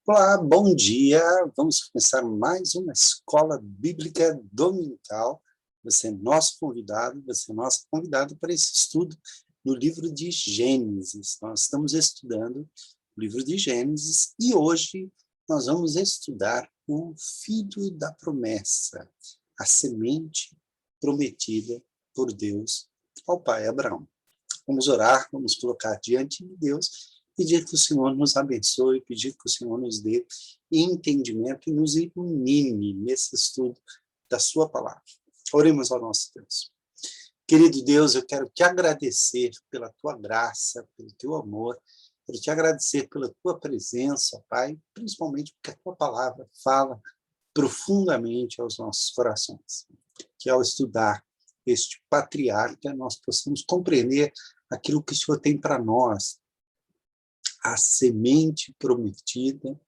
Olá, bom dia. Vamos começar mais uma escola bíblica dominical. Você é nosso convidado, você é nossa convidada para esse estudo no livro de Gênesis. Nós estamos estudando o livro de Gênesis e hoje nós vamos estudar o filho da promessa, a semente prometida por Deus ao pai Abraão. Vamos orar, vamos colocar diante de Deus, pedir que o Senhor nos abençoe, pedir que o Senhor nos dê entendimento e nos ilumine nesse estudo da sua palavra. Oremos ao nosso Deus. Querido Deus, eu quero te agradecer pela tua graça, pelo teu amor, quero te agradecer pela tua presença, Pai, principalmente porque a tua palavra fala profundamente aos nossos corações. Que ao estudar este patriarca, nós possamos compreender aquilo que o Senhor tem para nós, a semente prometida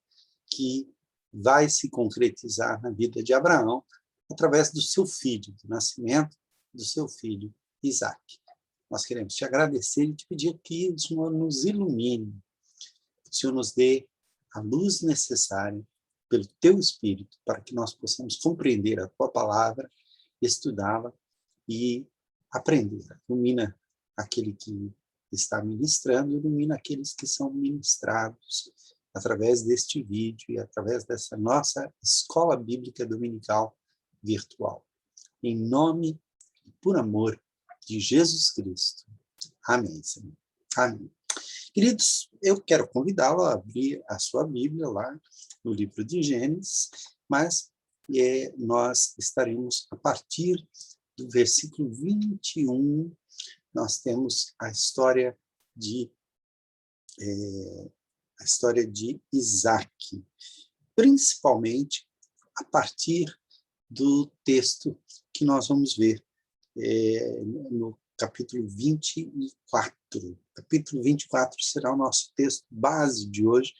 que vai se concretizar na vida de Abraão através do seu filho, do nascimento do seu filho Isaque. Nós queremos te agradecer e te pedir que o Senhor nos ilumine, que o Senhor nos dê a luz necessária pelo teu Espírito para que nós possamos compreender a tua palavra, estudá-la e aprender. Ilumina aquele que está ministrando, ilumina aqueles que são ministrados através deste vídeo e através dessa nossa escola bíblica dominical virtual. Em nome e por amor de Jesus Cristo. Amém, Senhor. Amém. Queridos, eu quero convidá-lo a abrir a sua Bíblia lá no livro de Gênesis, mas nós estaremos a partir do versículo 21, nós temos a história de Isaque, principalmente a partir do texto que nós vamos ver no capítulo 24. Capítulo 24 será o nosso texto base de hoje,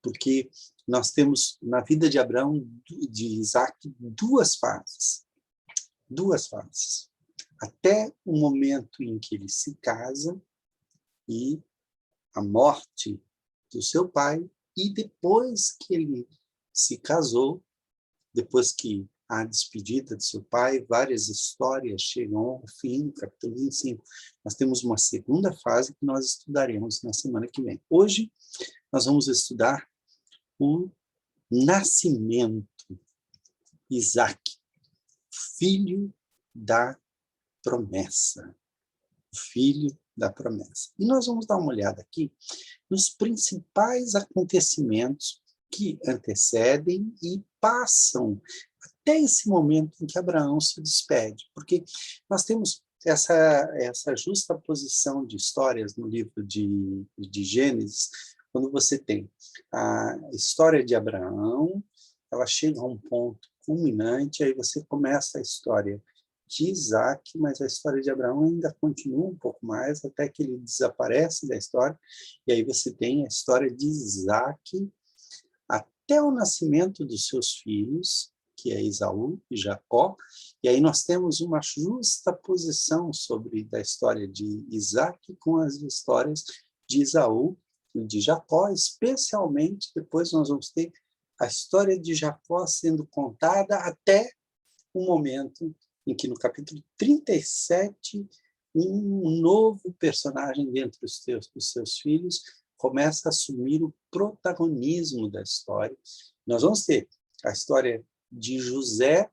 porque nós temos na vida de Abraão, de Isaque, duas fases. Até o momento em que ele se casa e a morte do seu pai, e depois que ele se casou, depois que a despedida de seu pai, várias histórias chegam ao fim, no capítulo 25. Nós temos uma segunda fase que nós estudaremos na semana que vem. Hoje, nós vamos estudar o nascimento, Isaque, filho da promessa. Filho da promessa. E nós vamos dar uma olhada aqui nos principais acontecimentos que antecedem e passam até esse momento em que Abraão se despede, porque nós temos essa justa posição de histórias no livro de Gênesis, quando você tem a história de Abraão, ela chega a um ponto culminante, aí você começa a história de Isaque, mas a história de Abraão ainda continua um pouco mais, até que ele desaparece da história, e aí você tem a história de Isaque até o nascimento dos seus filhos, que é Esaú e Jacó, e aí nós temos uma justa posição da história de Isaque com as histórias de Esaú e de Jacó, especialmente depois nós vamos ter a história de Jacó sendo contada até o momento em que no capítulo 37, um novo personagem dentre os seus filhos começa a assumir o protagonismo da história. Nós vamos ter a história de José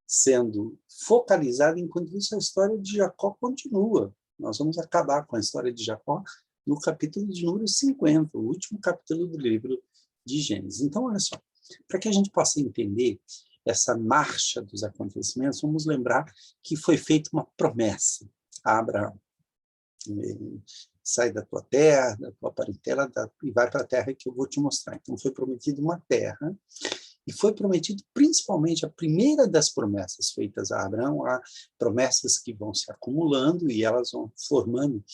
sendo focalizada, enquanto isso a história de Jacó continua. Nós vamos acabar com a história de Jacó no capítulo de número 50, o último capítulo do livro de Gênesis. Então, olha só, para que a gente possa entender essa marcha dos acontecimentos, vamos lembrar que foi feita uma promessa a Abraão. Sai da tua terra, da tua parentela, e vai para a terra que eu vou te mostrar. Então, foi prometido uma terra, e foi prometido principalmente a primeira das promessas feitas a Abraão, há promessas que vão se acumulando e elas vão formando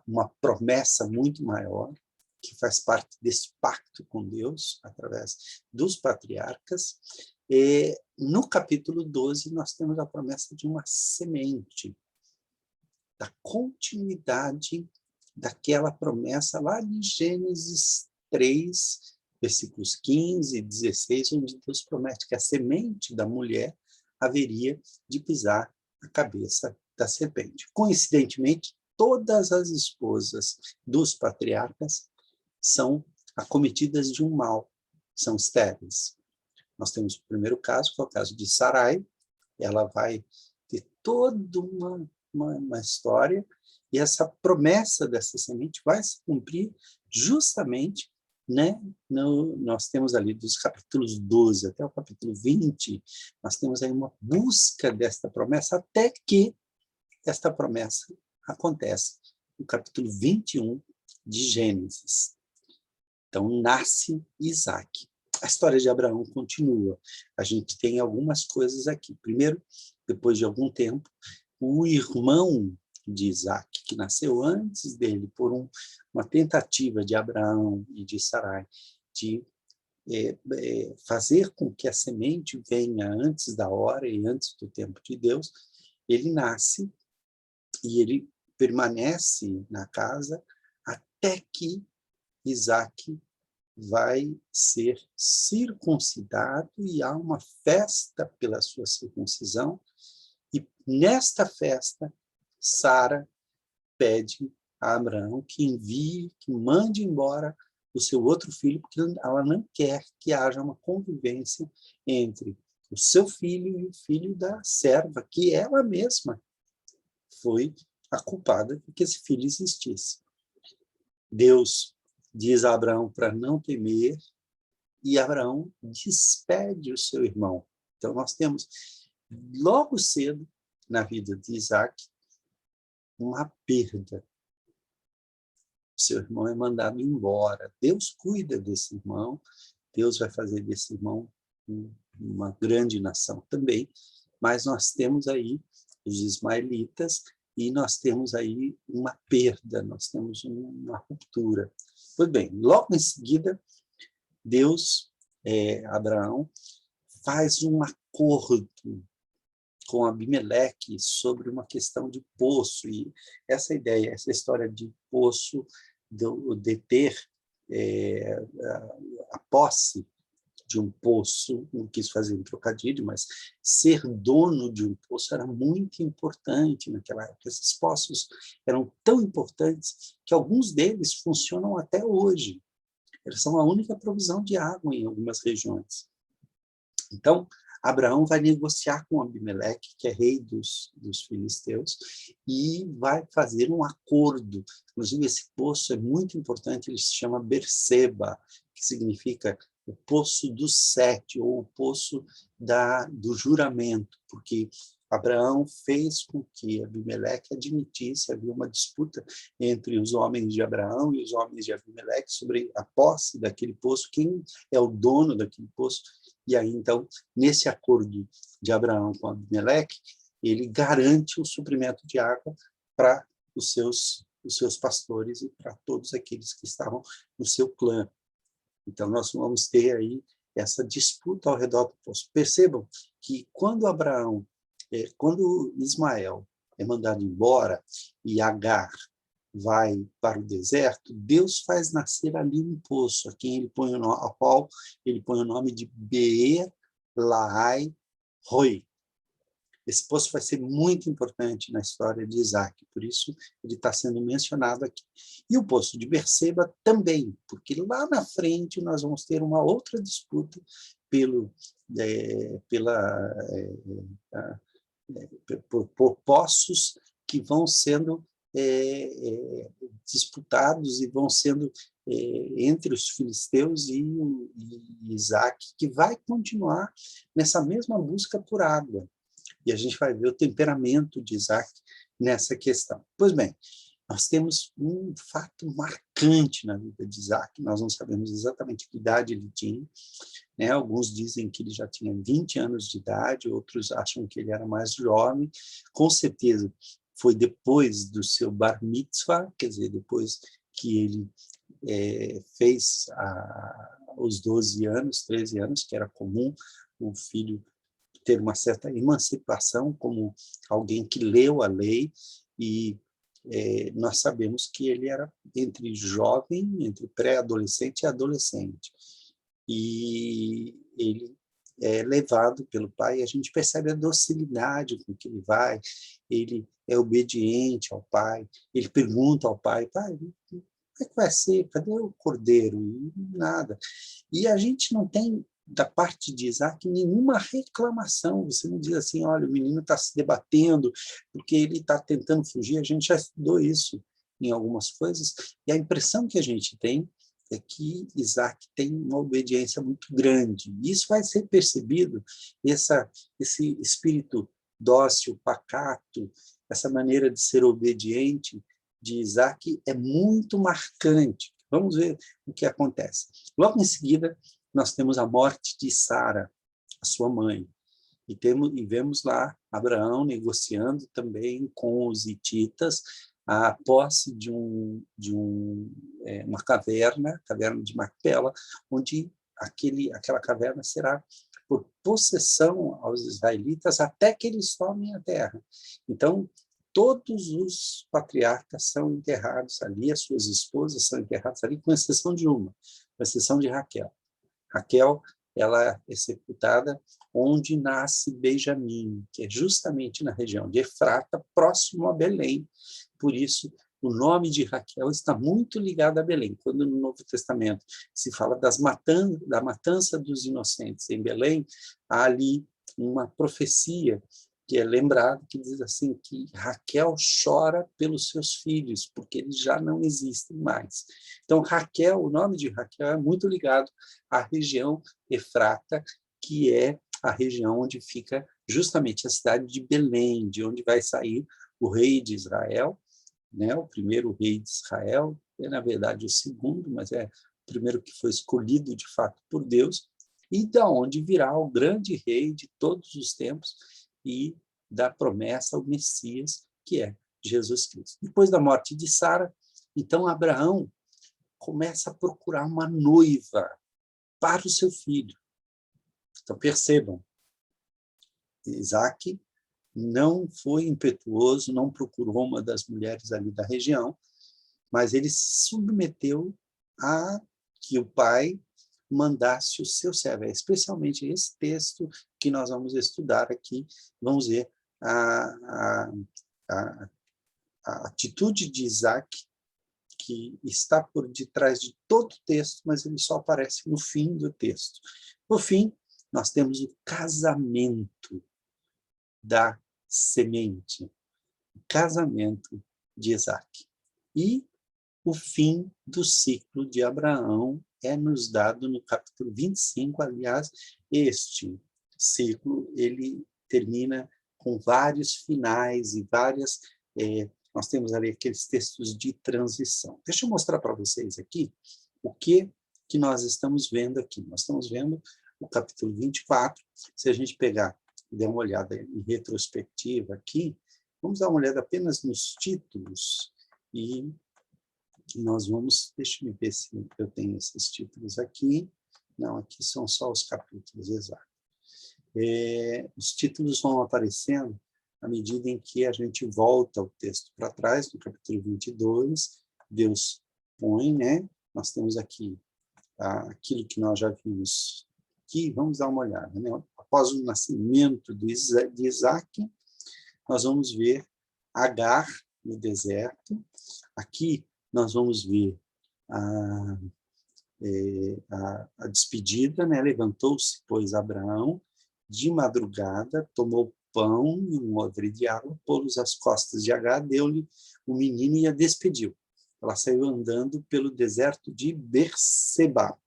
uma promessa muito maior, que faz parte desse pacto com Deus, através dos patriarcas. E no capítulo 12, nós temos a promessa de uma semente, da continuidade daquela promessa lá de Gênesis 3, versículos 15 e 16, onde Deus promete que a semente da mulher haveria de pisar a cabeça da serpente. Coincidentemente, todas as esposas dos patriarcas são acometidas de um mal, são estéreis. Nós temos o primeiro caso, que é o caso de Sarai. Ela vai ter toda uma história, e essa promessa dessa semente vai se cumprir justamente, né? Nós temos ali dos capítulos 12 até o capítulo 20, nós temos aí uma busca desta promessa, até que esta promessa acontece no capítulo 21 de Gênesis. Então, nasce Isaac. A história de Abraão continua. A gente tem algumas coisas aqui. Primeiro, depois de algum tempo, o irmão de Isaac, que nasceu antes dele, por uma tentativa de Abraão e de Sarai, de fazer com que a semente venha antes da hora e antes do tempo de Deus, ele nasce e ele permanece na casa até que Isaac vai ser circuncidado, e há uma festa pela sua circuncisão, e nesta festa, Sara pede a Abraão que envie, que mande embora o seu outro filho, porque ela não quer que haja uma convivência entre o seu filho e o filho da serva, que ela mesma foi a culpada de que esse filho existisse. Deus diz a Abraão para não temer, e Abraão despede o seu irmão. Então, nós temos, logo cedo, na vida de Isaac, uma perda. O seu irmão é mandado embora. Deus cuida desse irmão, Deus vai fazer desse irmão uma grande nação também, mas nós temos aí os ismaelitas, e nós temos aí uma perda, nós temos uma ruptura. Pois bem, logo em seguida, Deus, Abraão, faz um acordo com Abimeleque sobre uma questão de poço, e essa ideia, essa história de poço, de ter a posse de um poço, não quis fazer um trocadilho, mas ser dono de um poço era muito importante naquela época. Esses poços eram tão importantes que alguns deles funcionam até hoje. Eles são a única provisão de água em algumas regiões. Então, Abraão vai negociar com Abimeleque, que é rei dos filisteus, e vai fazer um acordo. Inclusive, esse poço é muito importante, ele se chama Berseba, que significa o poço dos 7, ou o poço do juramento, porque Abraão fez com que Abimeleque admitisse, havia uma disputa entre os homens de Abraão e os homens de Abimeleque sobre a posse daquele poço, quem é o dono daquele poço. E aí, então, nesse acordo de Abraão com Abimeleque, ele garante o suprimento de água para os seus pastores e para todos aqueles que estavam no seu clã. Então, nós vamos ter aí essa disputa ao redor do poço. Percebam que quando Ismael é mandado embora e Agar vai para o deserto, Deus faz nascer ali um poço, ao qual ele põe o nome de Beer Lahai Roi. Esse poço vai ser muito importante na história de Isaac, por isso ele está sendo mencionado aqui. E o poço de Berseba também, porque lá na frente nós vamos ter uma outra disputa por poços que vão sendo disputados e vão sendo entre os filisteus e Isaac, que vai continuar nessa mesma busca por água. E a gente vai ver o temperamento de Isaac nessa questão. Pois bem, nós temos um fato marcante na vida de Isaac, nós não sabemos exatamente que idade ele tinha, né? Alguns dizem que ele já tinha 20 anos de idade, outros acham que ele era mais jovem, com certeza foi depois do seu bar mitzvah, quer dizer, depois que ele fez os 12 anos, 13 anos, que era comum o filho ter uma certa emancipação como alguém que leu a lei e nós sabemos que ele era entre jovem, entre pré-adolescente e adolescente. E ele é levado pelo pai, e a gente percebe a docilidade com que ele vai, ele é obediente ao pai, ele pergunta ao pai, pai, como é que vai ser? Cadê o cordeiro? E nada. E a gente não tem, da parte de Isaac, nenhuma reclamação. Você não diz assim, olha, o menino está se debatendo porque ele está tentando fugir. A gente já estudou isso em algumas coisas, e a impressão que a gente tem é que Isaac tem uma obediência muito grande. Isso vai ser percebido, esse espírito dócil, pacato, essa maneira de ser obediente de Isaac é muito marcante. Vamos ver o que acontece. Logo em seguida, nós temos a morte de Sara, a sua mãe. E vemos lá Abraão negociando também com os hititas a posse de uma caverna de Macpela, onde aquela caverna será por possessão aos israelitas até que eles tomem a terra. Então, todos os patriarcas são enterrados ali, as suas esposas são enterradas ali, com exceção de uma, com exceção de Raquel. Raquel, ela é sepultada onde nasce Benjamim, que é justamente na região de Efrata, próximo a Belém. Por isso, o nome de Raquel está muito ligado a Belém. Quando no Novo Testamento se fala da matança dos inocentes em Belém, há ali uma profecia que é lembrada, que diz assim, que Raquel chora pelos seus filhos, porque eles já não existem mais. Então, Raquel, o nome de Raquel é muito ligado à região Efrata, que é a região onde fica justamente a cidade de Belém, de onde vai sair o rei de Israel, né? O primeiro rei de Israel, é na verdade o segundo, mas é o primeiro que foi escolhido de fato por Deus, e da onde virá o grande rei de todos os tempos e da promessa ao Messias, que é Jesus Cristo. Depois da morte de Sara, então Abraão começa a procurar uma noiva para o seu filho. Então percebam, Isaac não foi impetuoso, não procurou uma das mulheres ali da região, mas ele se submeteu a que o pai mandasse o seu servo. É especialmente esse texto que nós vamos estudar aqui. Vamos ver a atitude de Isaac, que está por detrás de todo o texto, mas ele só aparece no fim do texto. No fim, nós temos o casamento da semente, o casamento de Isaac. E o fim do ciclo de Abraão é nos dado no capítulo 25. Aliás, este ciclo ele termina com vários finais e várias... nós temos ali aqueles textos de transição. Deixa eu mostrar para vocês aqui o que nós estamos vendo aqui. Nós estamos vendo o capítulo 24. Se a gente pegar e der uma olhada em retrospectiva aqui, vamos dar uma olhada apenas nos títulos e nós vamos... Deixa eu ver se eu tenho esses títulos aqui. Não, aqui são só os capítulos, exato. Os títulos vão aparecendo à medida em que a gente volta o texto para trás, no capítulo 22, Deus põe, né? Nós temos aqui aquilo que nós já vimos aqui, vamos dar uma olhada, né? Após o nascimento de Isaac, nós vamos ver Agar no deserto. Aqui nós vamos ver a despedida, né? Levantou-se, pois, Abraão, de madrugada, tomou pão e um odre de água, pô-los às costas de Agar, deu-lhe o menino e a despediu. Ela saiu andando pelo deserto de Berseba.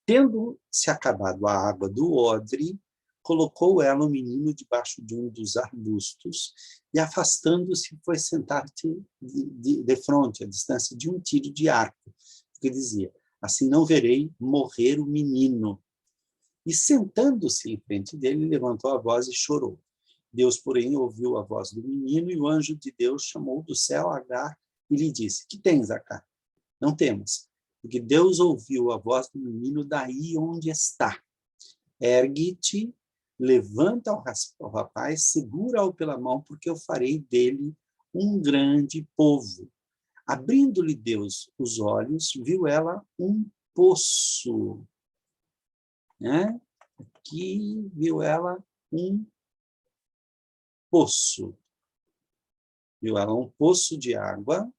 Tendo-se acabado a água do odre, colocou ela o menino debaixo de um dos arbustos e, afastando-se, foi sentar-se de frente, a distância de um tiro de arco, que dizia: assim não verei morrer o menino. E, sentando-se em frente dele, levantou a voz e chorou. Deus, porém, ouviu a voz do menino, e o anjo de Deus chamou do céu Agar e lhe disse: que tens, Agar? Não temas, porque Deus ouviu a voz do menino daí onde está. Ergue-te, levanta o rapaz, segura-o pela mão, porque eu farei dele um grande povo. Abrindo-lhe Deus os olhos, viu ela um poço, né? Aqui viu ela um poço. Viu ela um poço de água,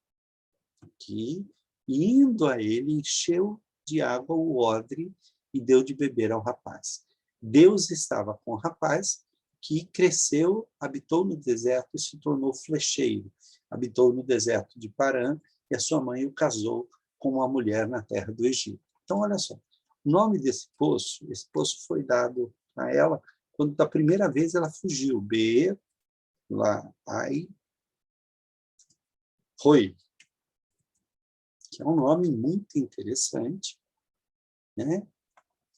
aqui, e indo a ele, encheu de água o odre e deu de beber ao rapaz. Deus estava com o rapaz, que cresceu, habitou no deserto e se tornou flecheiro. Habitou no deserto de Parã, e a sua mãe o casou com uma mulher na terra do Egito. Então, olha só, o nome esse poço foi dado a ela quando, da primeira vez, ela fugiu. Beer, lá, ai, Roi, que é um nome muito interessante, né?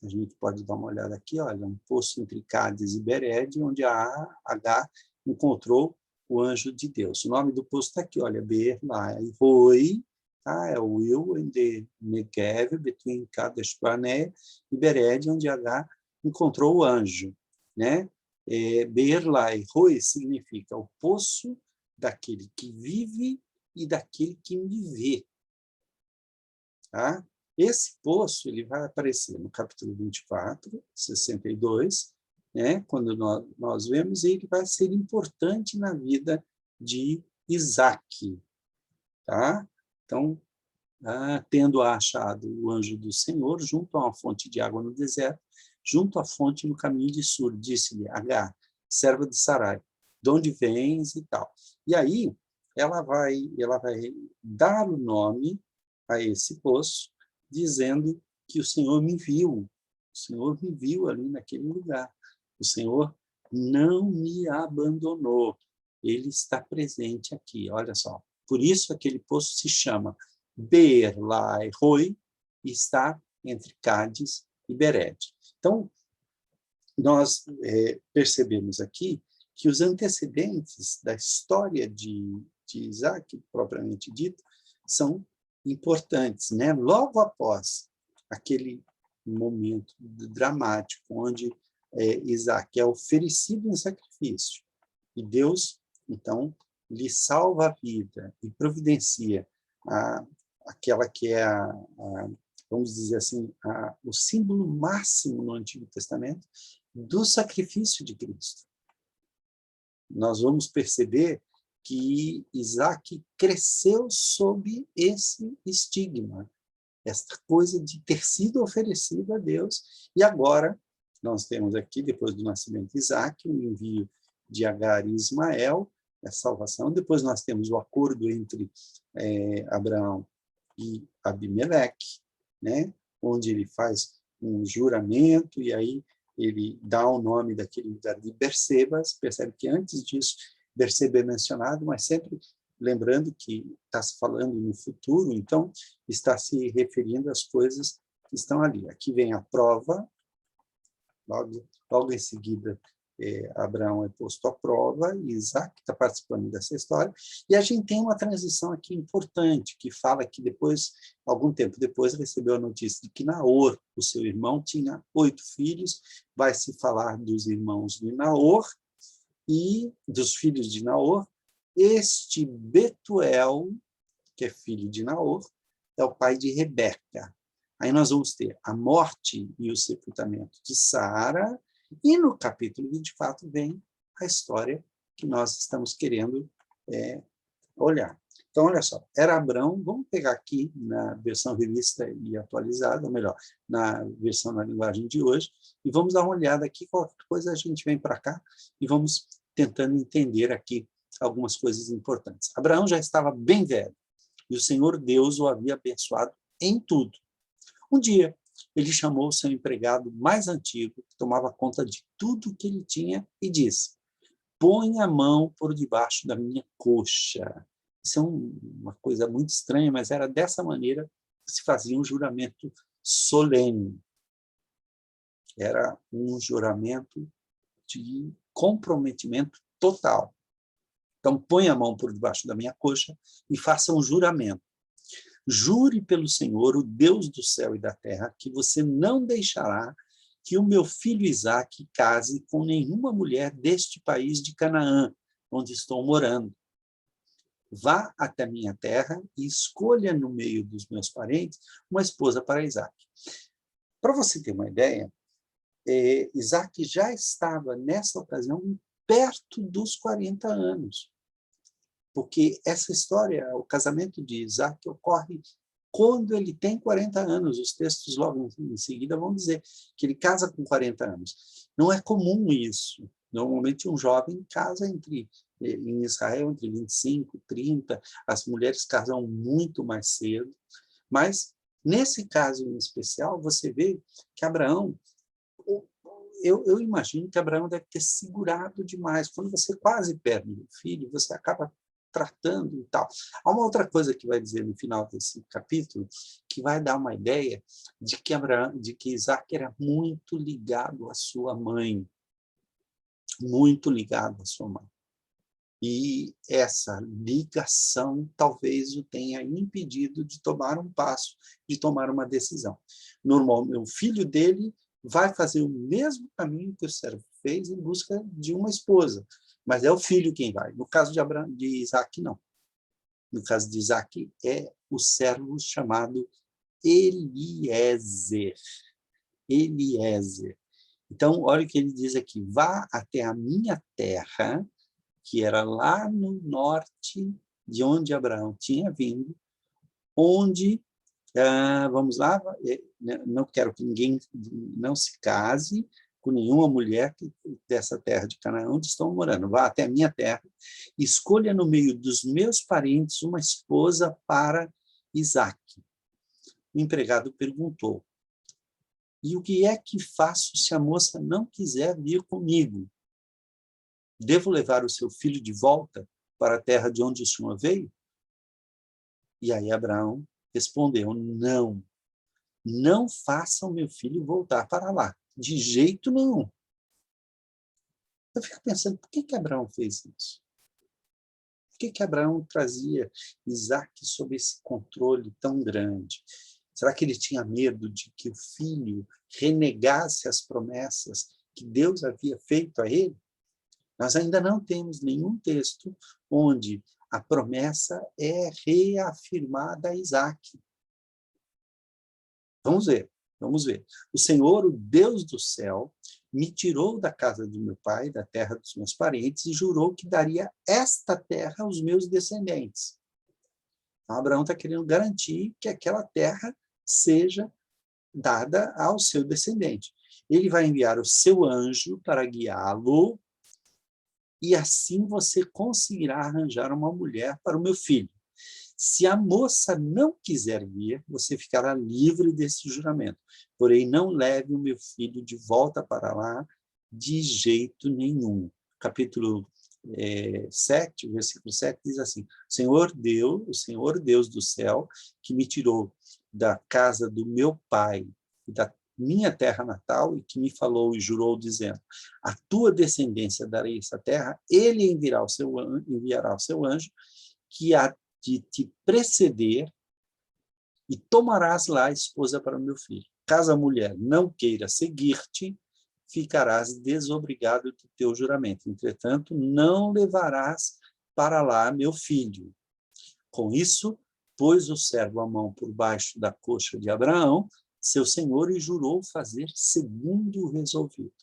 A gente pode dar uma olhada aqui, olha, um poço entre Cádiz e Bered, onde a H encontrou o anjo de Deus. O nome do poço está aqui, olha, Beer Lai Roi, tá? É o Will in the Negev, between Kadesh Barnea e Bered, onde H encontrou o anjo, né? Beer Lai Roi significa o poço daquele que vive e daquele que me vê. Tá? Esse poço ele vai aparecer no capítulo 24, 62, né? Quando nós vemos, ele vai ser importante na vida de Isaac. Tá? Então, tendo achado o anjo do Senhor junto a uma fonte de água no deserto, junto à fonte no caminho de Sur, disse-lhe, Agar, serva de Sarai, de onde vens e tal. E aí, ela vai dar o nome a esse poço, dizendo que o Senhor me viu. O Senhor me viu ali naquele lugar. O Senhor não me abandonou. Ele está presente aqui, olha só. Por isso aquele poço se chama Beer Lai Roi, e está entre Cádiz e Bered. Então, nós percebemos aqui que os antecedentes da história de Isaac, propriamente dito, são importantes, né? Logo após aquele momento dramático onde Isaac é oferecido em sacrifício e Deus, então, lhe salva a vida e providencia aquela que é vamos dizer assim, o símbolo máximo no Antigo Testamento do sacrifício de Cristo. Nós vamos perceber que Isaac cresceu sob esse estigma, esta coisa de ter sido oferecido a Deus, e agora nós temos aqui, depois do nascimento de Isaac, o envio de Agar e Ismael, a salvação, depois nós temos o acordo entre Abraão e Abimeleque, né? Onde ele faz um juramento, e aí ele dá o nome daquele lugar de Bersebas. Percebe que antes disso, Berseba é mencionado, mas sempre lembrando que está se falando no futuro, então está se referindo às coisas que estão ali. Aqui vem a prova, logo em seguida, Abraão é posto à prova, e Isaac está participando dessa história, e a gente tem uma transição aqui importante, que fala que depois, algum tempo depois, recebeu a notícia de que Naor, o seu irmão, tinha 8 filhos, vai se falar dos irmãos de Naor, e dos filhos de Naor. Este Betuel, que é filho de Naor, é o pai de Rebeca. Aí nós vamos ter a morte e o sepultamento de Sara, e no capítulo 24 vem a história que nós estamos querendo olhar. Então, olha só, era Abrão, vamos pegar aqui na versão revista e atualizada, ou melhor, na versão na linguagem de hoje, e vamos dar uma olhada aqui, qualquer coisa a gente vem para cá e vamos tentando entender aqui algumas coisas importantes. Abraão já estava bem velho, e o Senhor Deus o havia abençoado em tudo. Um dia, ele chamou o seu empregado mais antigo, que tomava conta de tudo que ele tinha, e disse, põe a mão por debaixo da minha coxa. Isso é uma coisa muito estranha, mas era dessa maneira que se fazia um juramento solene. Era um juramento de comprometimento total. Então, põe a mão por debaixo da minha coxa e faça um juramento. Jure pelo Senhor, o Deus do céu e da terra, que você não deixará que o meu filho Isaque case com nenhuma mulher deste país de Canaã, onde estou morando. vá até minha terra e escolha no meio dos meus parentes uma esposa para Isaac. Para você ter uma ideia, Isaac já estava, nessa ocasião, perto dos 40 anos. Porque essa história, o casamento de Isaac, ocorre quando ele tem 40 anos. Os textos logo em seguida vão dizer que ele casa com 40 anos. Não é comum isso. Normalmente um jovem casa em Israel entre 25 e 30, as mulheres casam muito mais cedo, mas nesse caso em especial, você vê que Abraão, eu imagino que Abraão deve ter segurado demais. Quando você quase perde o filho, você acaba tratando e tal. Há uma outra coisa que vai dizer no final desse capítulo, que vai dar uma ideia de que Isaac era muito ligado à sua mãe. Muito ligado à sua mãe. E essa ligação talvez o tenha impedido de tomar um passo, de tomar uma decisão. Normalmente, o filho dele vai fazer o mesmo caminho que o servo fez em busca de uma esposa, mas é o filho quem vai. No caso de Isaac, não. No caso de Isaac, é o servo chamado Eliezer. Eliezer. Então, olha o que ele diz aqui: vá até a minha terra, que era lá no norte de onde Abraão tinha vindo, onde, vamos lá, não quero que ninguém não se case com nenhuma mulher dessa terra de Canaã onde estão morando. Vá até a minha terra, escolha no meio dos meus parentes uma esposa para Isaque. O empregado perguntou: e o que é que faço se a moça não quiser vir comigo? Devo levar o seu filho de volta para a terra de onde o senhor veio? E aí Abraão respondeu: não, não faça o meu filho voltar para lá, de jeito nenhum. Eu fico pensando, por que Abraão fez isso? Por que Abraão trazia Isaac sob esse controle tão grande? Será que ele tinha medo de que o filho renegasse as promessas que Deus havia feito a ele? Nós ainda não temos nenhum texto onde a promessa é reafirmada a Isaac. Vamos ver, vamos ver. O Senhor, o Deus do céu, me tirou da casa do meu pai, da terra dos meus parentes, e jurou que daria esta terra aos meus descendentes. Então, Abraão está querendo garantir que aquela terra seja dada ao seu descendente. Ele vai enviar o seu anjo para guiá-lo, e assim você conseguirá arranjar uma mulher para o meu filho. Se a moça não quiser vir, você ficará livre desse juramento. Porém, não leve o meu filho de volta para lá de jeito nenhum. Capítulo 7, versículo 7, diz assim: o Senhor Deus do céu, que me tirou da casa do meu pai e da minha terra natal, e que me falou e jurou, dizendo: a tua descendência darei essa terra, ele enviará o seu anjo, que há de te preceder, e tomarás lá a esposa para o meu filho. Caso a mulher não queira seguir-te, ficarás desobrigado do teu juramento. Entretanto, não levarás para lá meu filho. Com isso, pôs o servo a mão por baixo da coxa de Abraão, seu senhor, e jurou fazer segundo o resolvido.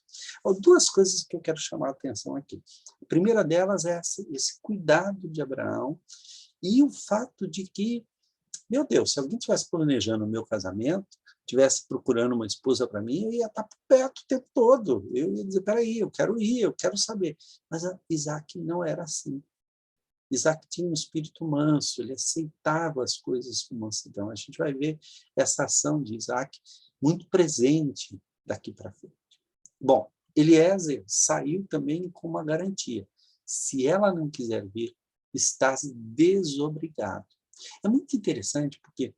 Duas coisas que eu quero chamar a atenção aqui. A primeira delas é esse cuidado de Abraão e o fato de que, meu Deus, se alguém estivesse planejando o meu casamento, estivesse procurando uma esposa para mim, eu ia estar perto o tempo todo. Eu ia dizer: peraí, eu quero ir, eu quero saber. Mas Isaac não era assim. Isaac tinha um espírito manso, ele aceitava as coisas com mansidão. A gente vai ver essa ação de Isaac muito presente daqui para frente. Bom, Eliezer saiu também com uma garantia: se ela não quiser vir, estás desobrigado. É muito interessante porque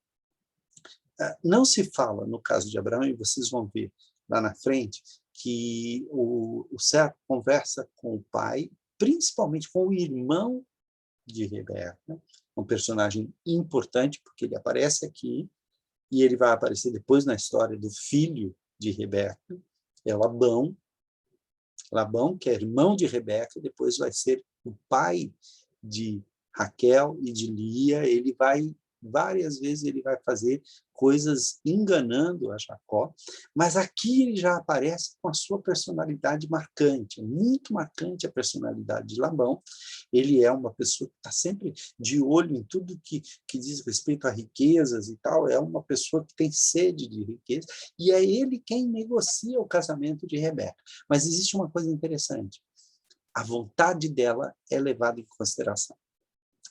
não se fala, no caso de Abraão, e vocês vão ver lá na frente, que o servo conversa com o pai, principalmente com o irmão de Rebeca, um personagem importante, porque ele aparece aqui, e ele vai aparecer depois na história do filho de Rebeca, é Labão. Labão, que é irmão de Rebeca, depois vai ser o pai de Raquel e de Lia, várias vezes ele vai fazer coisas enganando a Jacó, mas aqui ele já aparece com a sua personalidade marcante, muito marcante a personalidade de Labão. Ele é uma pessoa que está sempre de olho em tudo que diz respeito a riquezas e tal, é uma pessoa que tem sede de riqueza, e é ele quem negocia o casamento de Rebeca. Mas existe uma coisa interessante, a vontade dela é levada em consideração.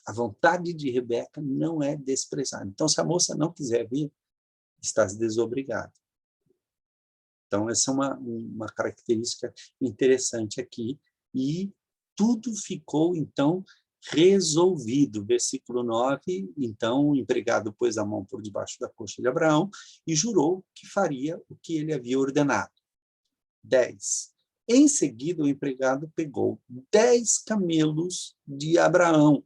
A vontade de Rebeca não é desprezada. Então, se a moça não quiser vir, está desobrigada. Então, essa é uma característica interessante aqui. E tudo ficou, então, resolvido. Versículo 9, então, o empregado pôs a mão por debaixo da coxa de Abraão e jurou que faria o que ele havia ordenado. 10. Em seguida, o empregado pegou 10 camelos de Abraão.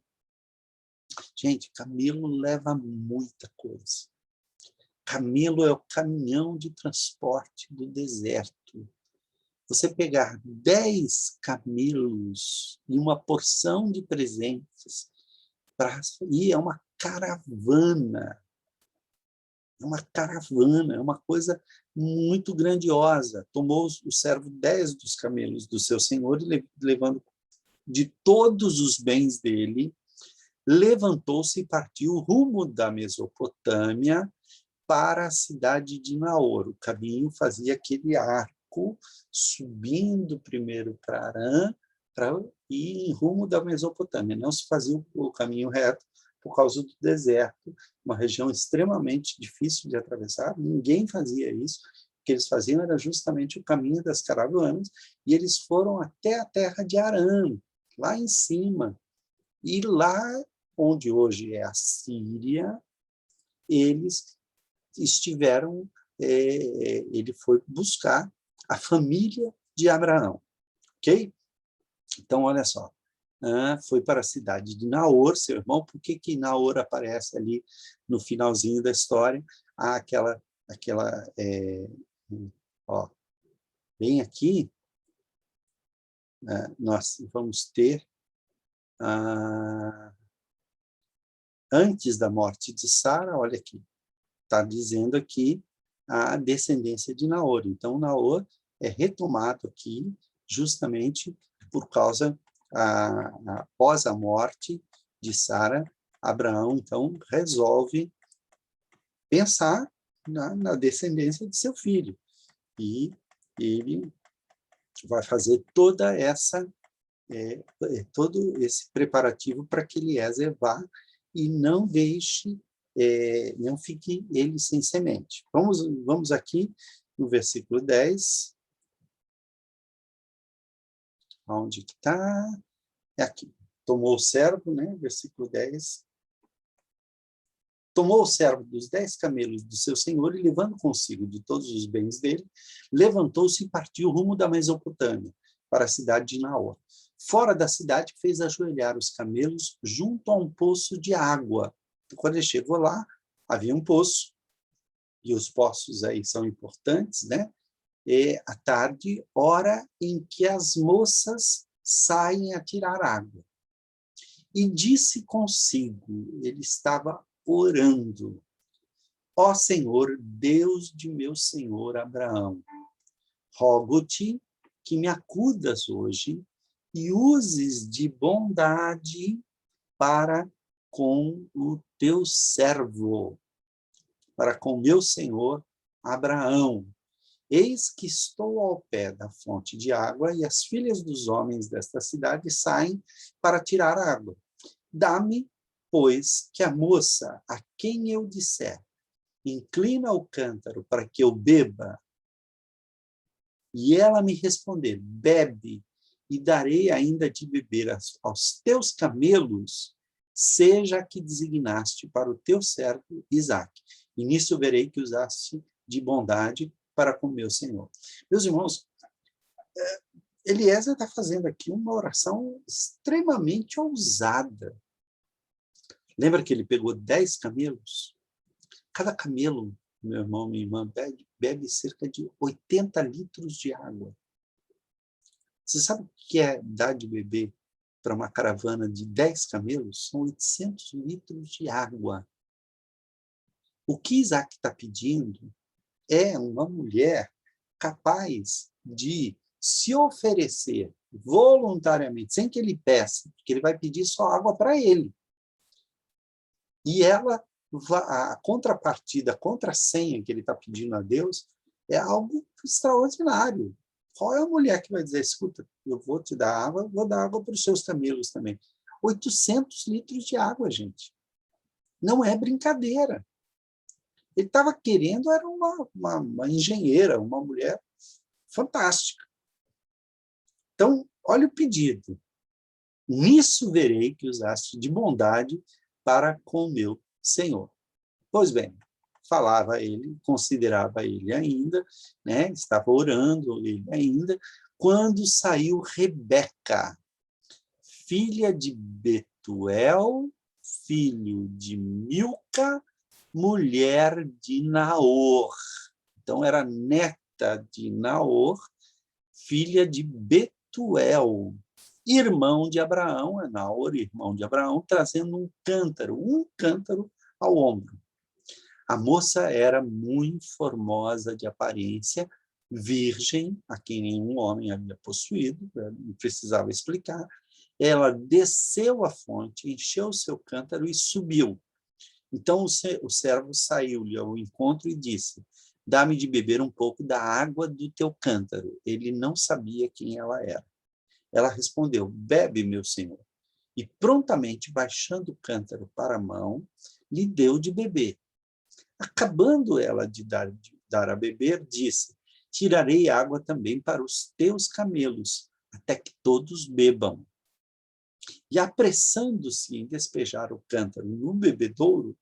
Gente, camelo leva muita coisa. Camelo é o caminhão de transporte do deserto. Você pegar 10 camelos e uma porção de presentes, e é uma caravana. É uma caravana, é uma coisa muito grandiosa. Tomou o servo 10 dos camelos do seu senhor, e levando de todos os bens dele, levantou-se e partiu rumo da Mesopotâmia para a cidade de Naor. O caminho fazia aquele arco, subindo primeiro para Arã, para ir em rumo da Mesopotâmia. Não se fazia o caminho reto por causa do deserto, uma região extremamente difícil de atravessar. Ninguém fazia isso. O que eles faziam era justamente o caminho das caravanas, e eles foram até a terra de Arã, lá em cima. E lá onde hoje é a Síria, eles estiveram, ele foi buscar a família de Abraão, ok? Então, olha só, foi para a cidade de Naor, seu irmão. Por que Naor aparece ali no finalzinho da história? Aquela ó, bem aqui, nós vamos ter antes da morte de Sara, olha aqui, está dizendo aqui a descendência de Naor. Então, Naor é retomado aqui justamente por causa, após a morte de Sara, Abraão, então, resolve pensar na descendência de seu filho. E ele vai fazer todo esse preparativo para que Eliezer vá e não deixe, não fique ele sem semente. Vamos aqui no versículo 10. Onde que está? É aqui. Tomou o servo, né? Versículo 10. Tomou o servo dos 10 camelos do seu senhor e, levando consigo de todos os bens dele, levantou-se e partiu rumo da Mesopotâmia, para a cidade de Naor. Fora da cidade, fez ajoelhar os camelos junto a um poço de água. Quando ele chegou lá, havia um poço, e os poços aí são importantes, né? À tarde, hora em que as moças saem a tirar água. E disse consigo, ele estava orando: ó Senhor, Deus de meu senhor Abraão, rogo-te que me acudas hoje e uses de bondade para com o teu servo, para com meu senhor Abraão. Eis que estou ao pé da fonte de água, e as filhas dos homens desta cidade saem para tirar água. Dá-me, pois, que a moça a quem eu disser, inclina o cântaro para que eu beba, e ela me responder, bebe, e darei ainda de beber aos teus camelos, seja a que designaste para o teu servo Isaque. E nisso verei que usaste de bondade para com meu Senhor. Meus irmãos, Eliezer está fazendo aqui uma oração extremamente ousada. Lembra que ele pegou 10 camelos? Cada camelo, meu irmão, minha irmã, bebe cerca de 80 litros de água. Você sabe o que é dar de beber para uma caravana de 10 camelos, são 800 litros de água. O que Isaac está pedindo é uma mulher capaz de se oferecer voluntariamente, sem que ele peça, porque ele vai pedir só água para ele. E ela, a contrapartida, a contrassenha que ele está pedindo a Deus é algo extraordinário. Qual é a mulher que vai dizer, escuta, eu vou te dar água, vou dar água para os seus camelos também. 800 litros de água, gente. Não é brincadeira. Ele estava querendo, era uma engenheira, uma mulher fantástica. Então, olha o pedido. Nisso verei que usaste de bondade para com o meu Senhor. Pois bem, falava ele, considerava ele ainda, né? Estava orando ele ainda, quando saiu Rebeca, filha de Betuel, filho de Milca, mulher de Naor. Então, era neta de Naor, filha de Betuel, irmão de Abraão, é Naor, irmão de Abraão, trazendo um cântaro ao ombro. A moça era muito formosa de aparência, virgem, a quem nenhum homem havia possuído, não precisava explicar. Ela desceu a fonte, encheu o seu cântaro e subiu. Então o servo saiu-lhe ao encontro e disse, dá-me de beber um pouco da água do teu cântaro. Ele não sabia quem ela era. Ela respondeu, bebe, meu senhor. E prontamente, baixando o cântaro para a mão, lhe deu de beber. Acabando ela de dar a beber, disse, tirarei água também para os teus camelos, até que todos bebam. E apressando-se em despejar o cântaro no bebedouro,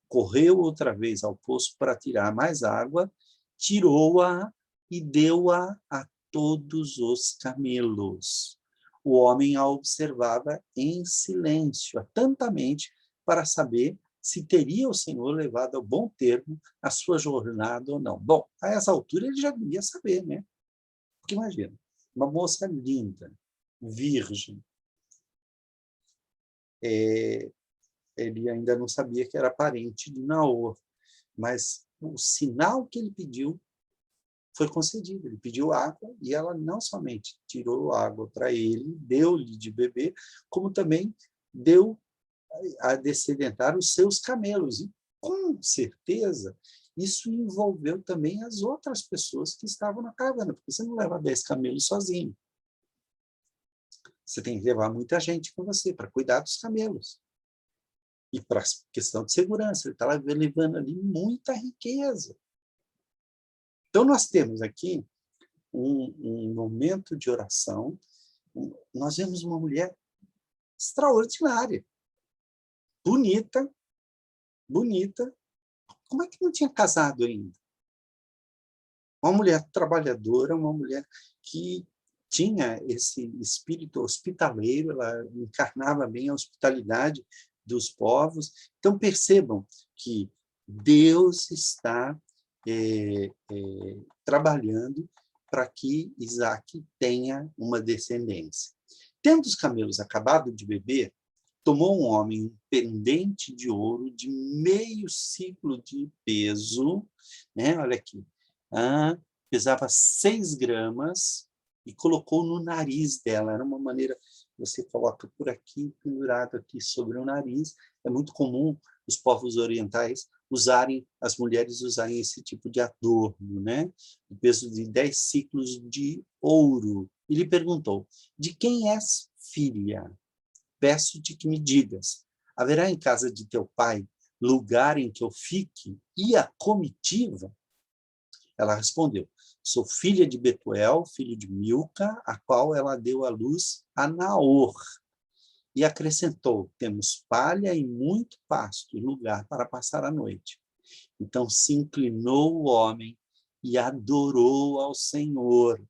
correu outra vez ao poço para tirar mais água, tirou-a e deu-a a todos os camelos. O homem a observava em silêncio, atentamente, para saber se teria o Senhor levado ao bom termo a sua jornada ou não. Bom, a essa altura ele já devia saber, né? Porque imagina, uma moça linda, virgem, ele ainda não sabia que era parente de Naor, mas o sinal que ele pediu foi concedido. Ele pediu água e ela não somente tirou água para ele, deu-lhe de beber, como também deu a descedentar os seus camelos. E, com certeza, isso envolveu também as outras pessoas que estavam na caravana, porque você não leva 10 camelos sozinho. Você tem que levar muita gente com você para cuidar dos camelos. E para questão de segurança, ele está levando ali muita riqueza. Então, nós temos aqui um momento de oração. Nós vemos uma mulher extraordinária, bonita, bonita. Como é que não tinha casado ainda? Uma mulher trabalhadora, uma mulher que tinha esse espírito hospitaleiro, ela encarnava bem a hospitalidade dos povos. Então, percebam que Deus está trabalhando para que Isaac tenha uma descendência. Tendo os camelos acabado de beber, tomou um homem um pendente de ouro de meio ciclo de peso, né? Olha aqui, pesava 6 gramas, e colocou no nariz dela. Era uma maneira, você coloca por aqui, pendurado aqui sobre o nariz. É muito comum os povos orientais usarem, as mulheres usarem esse tipo de adorno, né? O peso de 10 ciclos de ouro. E lhe perguntou, de quem és filha? Peço-te que me digas, haverá em casa de teu pai lugar em que eu fique e a comitiva? Ela respondeu, sou filha de Betuel, filho de Milca, a qual ela deu à luz a Naor. E acrescentou, temos palha e muito pasto, lugar para passar a noite. Então se inclinou o homem e adorou ao Senhor.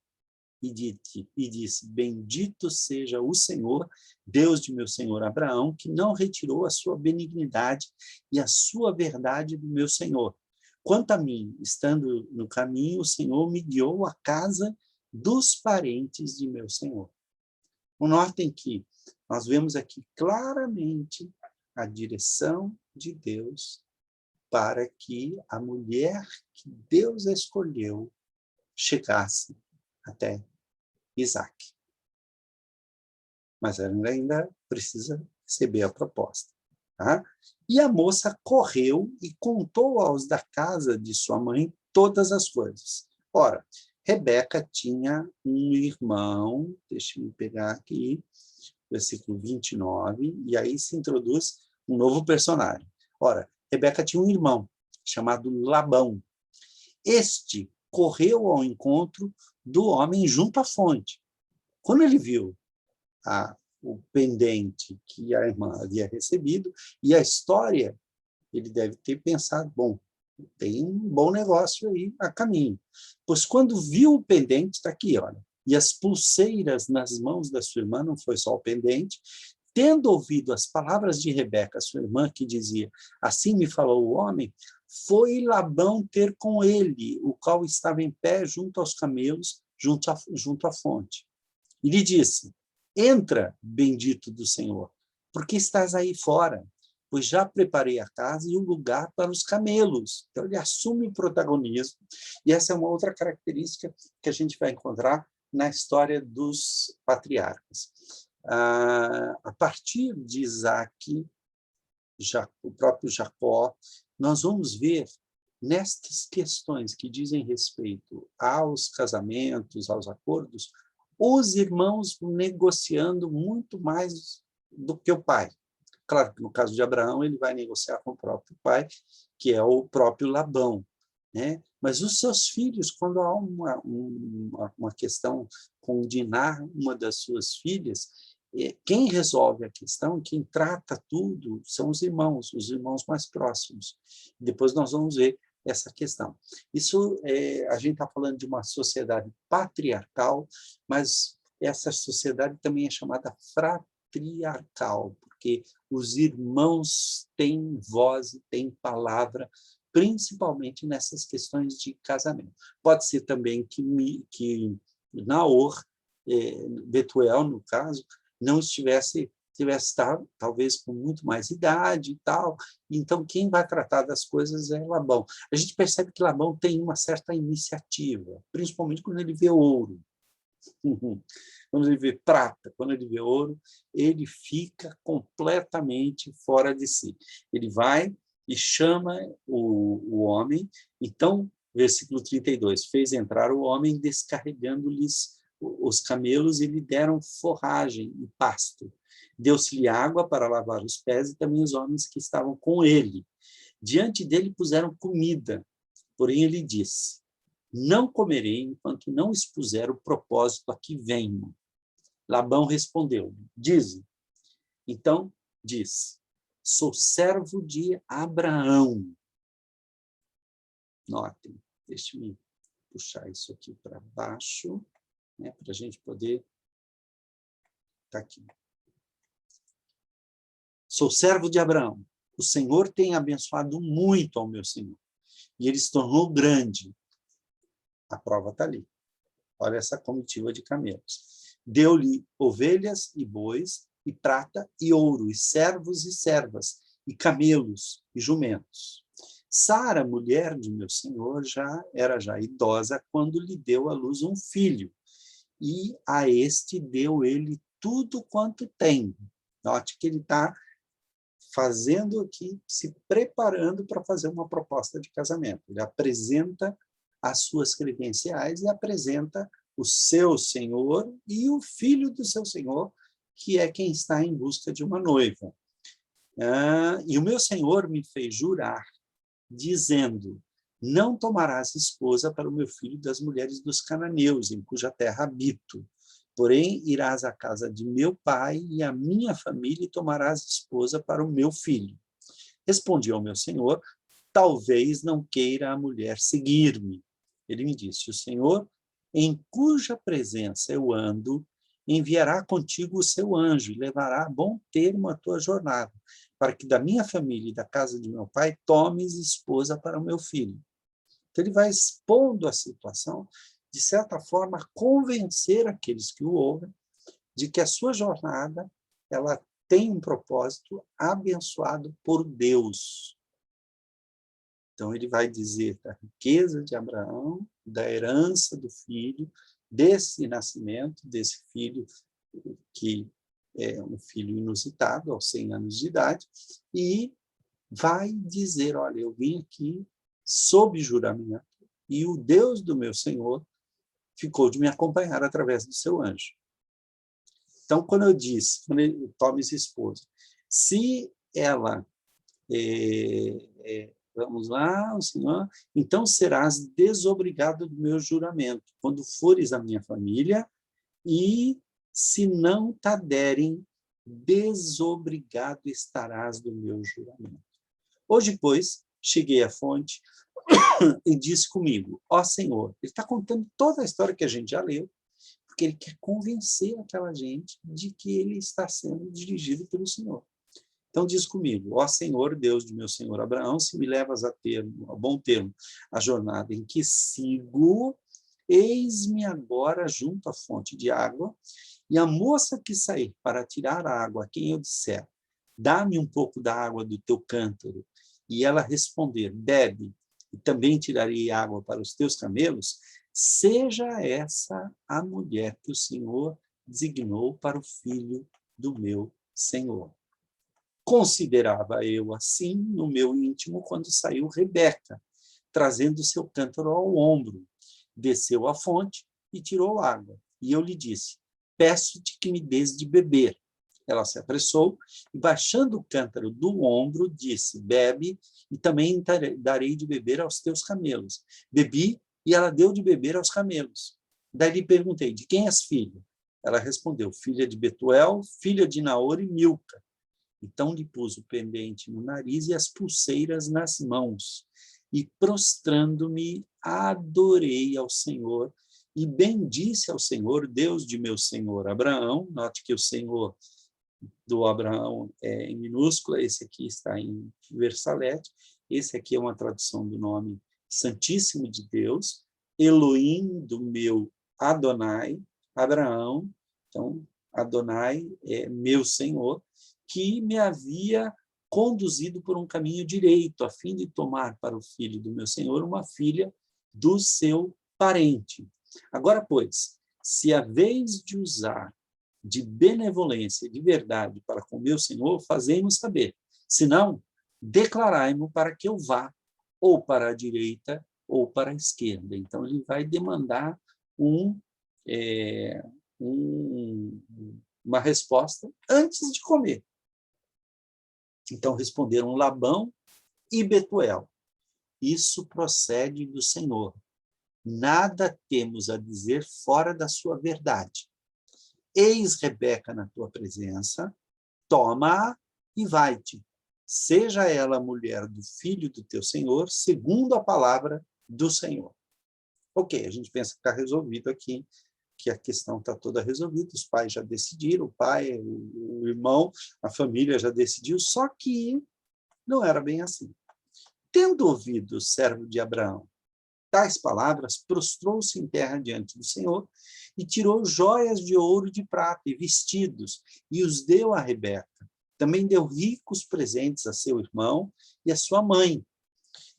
E disse, bendito seja o Senhor, Deus de meu senhor Abraão, que não retirou a sua benignidade e a sua verdade do meu senhor. Quanto a mim, estando no caminho, o Senhor me guiou à casa dos parentes de meu senhor. Notem que nós vemos aqui claramente a direção de Deus para que a mulher que Deus escolheu chegasse até Isaac. Mas ela ainda precisa receber a proposta. Tá? E a moça correu e contou aos da casa de sua mãe todas as coisas. Ora, Rebeca tinha um irmão, deixa-me pegar aqui, versículo 29, e aí se introduz um novo personagem. Ora, Rebeca tinha um irmão chamado Labão. Este correu ao encontro do homem junto à fonte. Quando ele viu o pendente que a irmã havia recebido e a história, ele deve ter pensado, bom, tem um bom negócio aí a caminho. Pois quando viu o pendente, está aqui, olha, e as pulseiras nas mãos da sua irmã, não foi só o pendente, tendo ouvido as palavras de Rebeca, sua irmã, que dizia, assim me falou o homem, foi Labão ter com ele, o qual estava em pé junto aos camelos, junto à fonte. E lhe disse, entra, bendito do Senhor, porque estás aí fora, pois já preparei a casa e o lugar para os camelos. Então, ele assume o protagonismo, e essa é uma outra característica que a gente vai encontrar na história dos patriarcas. A partir de Isaac, o próprio Jacó, nós vamos ver nestas questões que dizem respeito aos casamentos, aos acordos, os irmãos negociando muito mais do que o pai. Claro que no caso de Abraão, ele vai negociar com o próprio pai, que é o próprio Labão, né? Mas os seus filhos, quando há uma questão com Diná, uma das suas filhas, quem resolve a questão, quem trata tudo, são os irmãos mais próximos. Depois nós vamos ver essa questão. Isso, a gente está falando de uma sociedade patriarcal, mas essa sociedade também é chamada fratriarcal, porque os irmãos têm voz e têm palavra, principalmente nessas questões de casamento. Pode ser também que Naor, Betuel, no caso, não tivesse talvez com muito mais idade e tal, então quem vai tratar das coisas é Labão. A gente percebe que Labão tem uma certa iniciativa, principalmente quando ele vê ouro. Quando ele vê prata, quando ele vê ouro, ele fica completamente fora de si. Ele vai e chama o homem, então, versículo 32, fez entrar o homem descarregando-lhes os camelos e lhe deram forragem e pasto. Deu-se-lhe água para lavar os pés e também os homens que estavam com ele. Diante dele puseram comida, porém ele disse, não comerei enquanto não expuser o propósito a que venho. Labão respondeu, dize. Então, diz, sou servo de Abraão. Notem, deixe-me puxar isso aqui para baixo, né, para a gente poder... Está aqui. Sou servo de Abraão. O Senhor tem abençoado muito ao meu Senhor. E ele se tornou grande. A prova está ali. Olha essa comitiva de camelos. Deu-lhe ovelhas e bois, e prata e ouro, e servos e servas, e camelos e jumentos. Sara, mulher de meu senhor, era idosa quando lhe deu à luz um filho, e a este deu ele tudo quanto tem. Note que ele está fazendo aqui, se preparando para fazer uma proposta de casamento. Ele apresenta as suas credenciais e apresenta o seu senhor e o filho do seu senhor, que é quem está em busca de uma noiva. E o meu senhor me fez jurar, dizendo, não tomarás esposa para o meu filho das mulheres dos cananeus, em cuja terra habito. Porém, irás à casa de meu pai e à minha família e tomarás esposa para o meu filho. Respondi ao meu senhor, talvez não queira a mulher seguir-me. Ele me disse, o Senhor, em cuja presença eu ando, enviará contigo o seu anjo e levará a bom termo a tua jornada, para que da minha família e da casa de meu pai tomes esposa para o meu filho. Então, ele vai expondo a situação, de certa forma, convencer aqueles que o ouvem de que a sua jornada ela tem um propósito abençoado por Deus. Então, ele vai dizer da riqueza de Abraão, da herança do filho, desse nascimento, desse filho que é um filho inusitado, aos 100 anos de idade, e vai dizer, olha, eu vim aqui sob juramento, e o Deus do meu Senhor ficou de me acompanhar através do seu anjo. Então, quando eu disse, quando ele toma esse esposo, se ela, vamos lá, o Senhor, então serás desobrigado do meu juramento, quando fores a minha família, e se não t'aderem, desobrigado estarás do meu juramento. Hoje, pois, cheguei à fonte e disse comigo, ó Senhor, ele está contando toda a história que a gente já leu, porque ele quer convencer aquela gente de que ele está sendo dirigido pelo Senhor. Então diz comigo, ó Senhor, Deus de meu Senhor Abraão, se me levas a bom termo a jornada em que sigo, eis-me agora junto à fonte de água, e a moça que sair para tirar a água a quem eu disser, dá-me um pouco da água do teu cântaro, e ela responder, bebe, e também tirarei água para os teus camelos, seja essa a mulher que o Senhor designou para o filho do meu Senhor. Considerava eu assim no meu íntimo quando saiu Rebeca, trazendo seu cântaro ao ombro. Desceu à fonte e tirou água. E eu lhe disse, peço-te que me des de beber. Ela se apressou e, baixando o cântaro do ombro, disse, bebe, e também darei de beber aos teus camelos. Bebi, e ela deu de beber aos camelos. Daí lhe perguntei, de quem és filha? Ela respondeu, filha de Betuel, filha de Naor e Milca. Então lhe pus o pendente no nariz e as pulseiras nas mãos. E, prostrando-me, adorei ao Senhor e bendisse ao Senhor, Deus de meu senhor Abraão. Note que o Senhor do Abraão é em minúscula, esse aqui está em versalete, esse aqui é uma tradução do nome Santíssimo de Deus, Elohim do meu Adonai, Abraão, então Adonai é meu Senhor, que me havia conduzido por um caminho direito, a fim de tomar para o filho do meu Senhor uma filha do seu parente. Agora, pois, se a vez de usar de benevolência, de verdade para com meu Senhor, fazei-nos saber. Senão, declarai-mo para que eu vá ou para a direita ou para a esquerda. Então, ele vai demandar uma resposta antes de comer. Então, responderam Labão e Betuel. Isso procede do Senhor. Nada temos a dizer fora da sua verdade. Eis Rebeca na tua presença, toma-a e vai-te. Seja ela a mulher do filho do teu Senhor, segundo a palavra do Senhor. Ok, a gente pensa que está resolvido aqui, que a questão está toda resolvida, os pais já decidiram, o pai, o irmão, a família já decidiu, só que não era bem assim. Tendo ouvido o servo de Abraão tais palavras, prostrou-se em terra diante do Senhor e tirou joias de ouro e de prata e vestidos e os deu a Rebeca. Também deu ricos presentes a seu irmão e a sua mãe.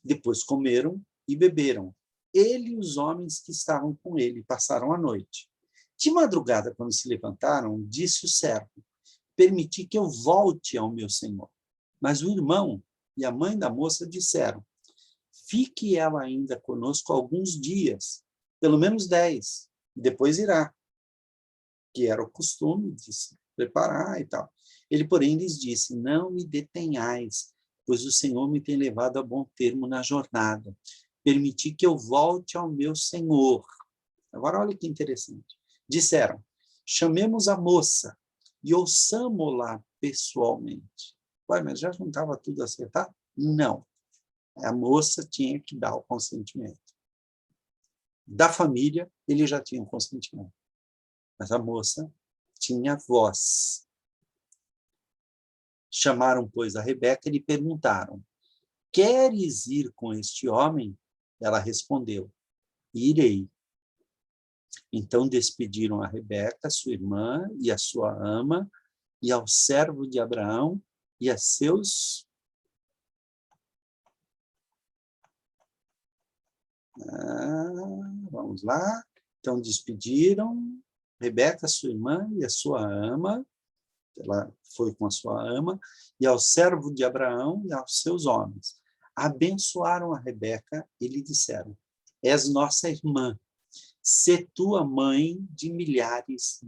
Depois comeram e beberam. Ele e os homens que estavam com ele passaram a noite. De madrugada, quando se levantaram, disse o servo, permiti que eu volte ao meu senhor. Mas o irmão e a mãe da moça disseram, fique ela ainda conosco alguns dias, pelo menos 10, e depois irá, que era o costume de se preparar e tal. Ele, porém, lhes disse, não me detenhais, pois o Senhor me tem levado a bom termo na jornada. Permiti que eu volte ao meu Senhor. Agora, olha que interessante. Disseram, chamemos a moça e ouçamo-la pessoalmente. Ué, mas já não estava tudo acertado? Não. A moça tinha que dar o consentimento. Da família, ele já tinha o consentimento. Mas a moça tinha voz. Chamaram, pois, a Rebeca e lhe perguntaram, queres ir com este homem? Ela respondeu, irei. Então despediram a Rebeca, sua irmã, e a sua ama, e ao servo de Abraão e a seus... vamos lá. Então, despediram Rebeca, sua irmã, e a sua ama. Ela foi com a sua ama, e ao servo de Abraão e aos seus homens. Abençoaram a Rebeca e lhe disseram: és nossa irmã, sê tua mãe de milhares,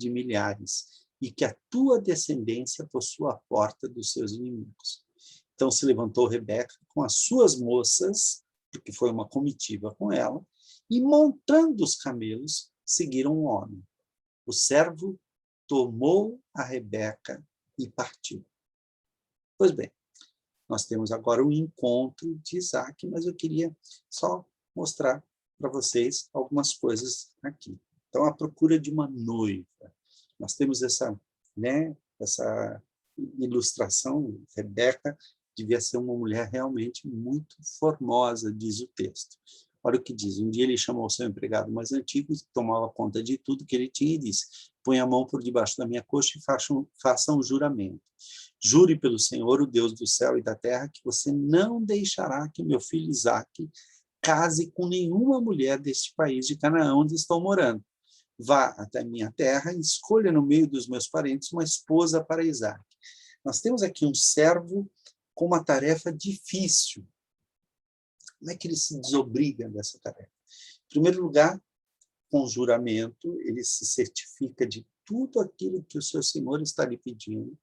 e que a tua descendência possua a porta dos seus inimigos. Então se levantou Rebeca com as suas moças, porque foi uma comitiva com ela, e montando os camelos, seguiram o homem. O servo tomou a Rebeca e partiu. Pois bem, nós temos agora o encontro de Isaac, mas eu queria só mostrar para vocês algumas coisas aqui. Então, a procura de uma noiva. Nós temos essa ilustração. Rebeca devia ser uma mulher realmente muito formosa, diz o texto. Olha o que diz: um dia ele chamou o seu empregado mais antigo, tomava conta de tudo que ele tinha e disse: põe a mão por debaixo da minha coxa e faça um juramento. Jure pelo Senhor, o Deus do céu e da terra, que você não deixará que meu filho Isaque case com nenhuma mulher deste país de Canaã, onde estou morando. Vá até minha terra e escolha no meio dos meus parentes uma esposa para Isaque. Nós temos aqui um servo com uma tarefa difícil. Como é que ele se desobriga dessa tarefa? Em primeiro lugar, com juramento, ele se certifica de tudo aquilo que o seu senhor está lhe pedindo,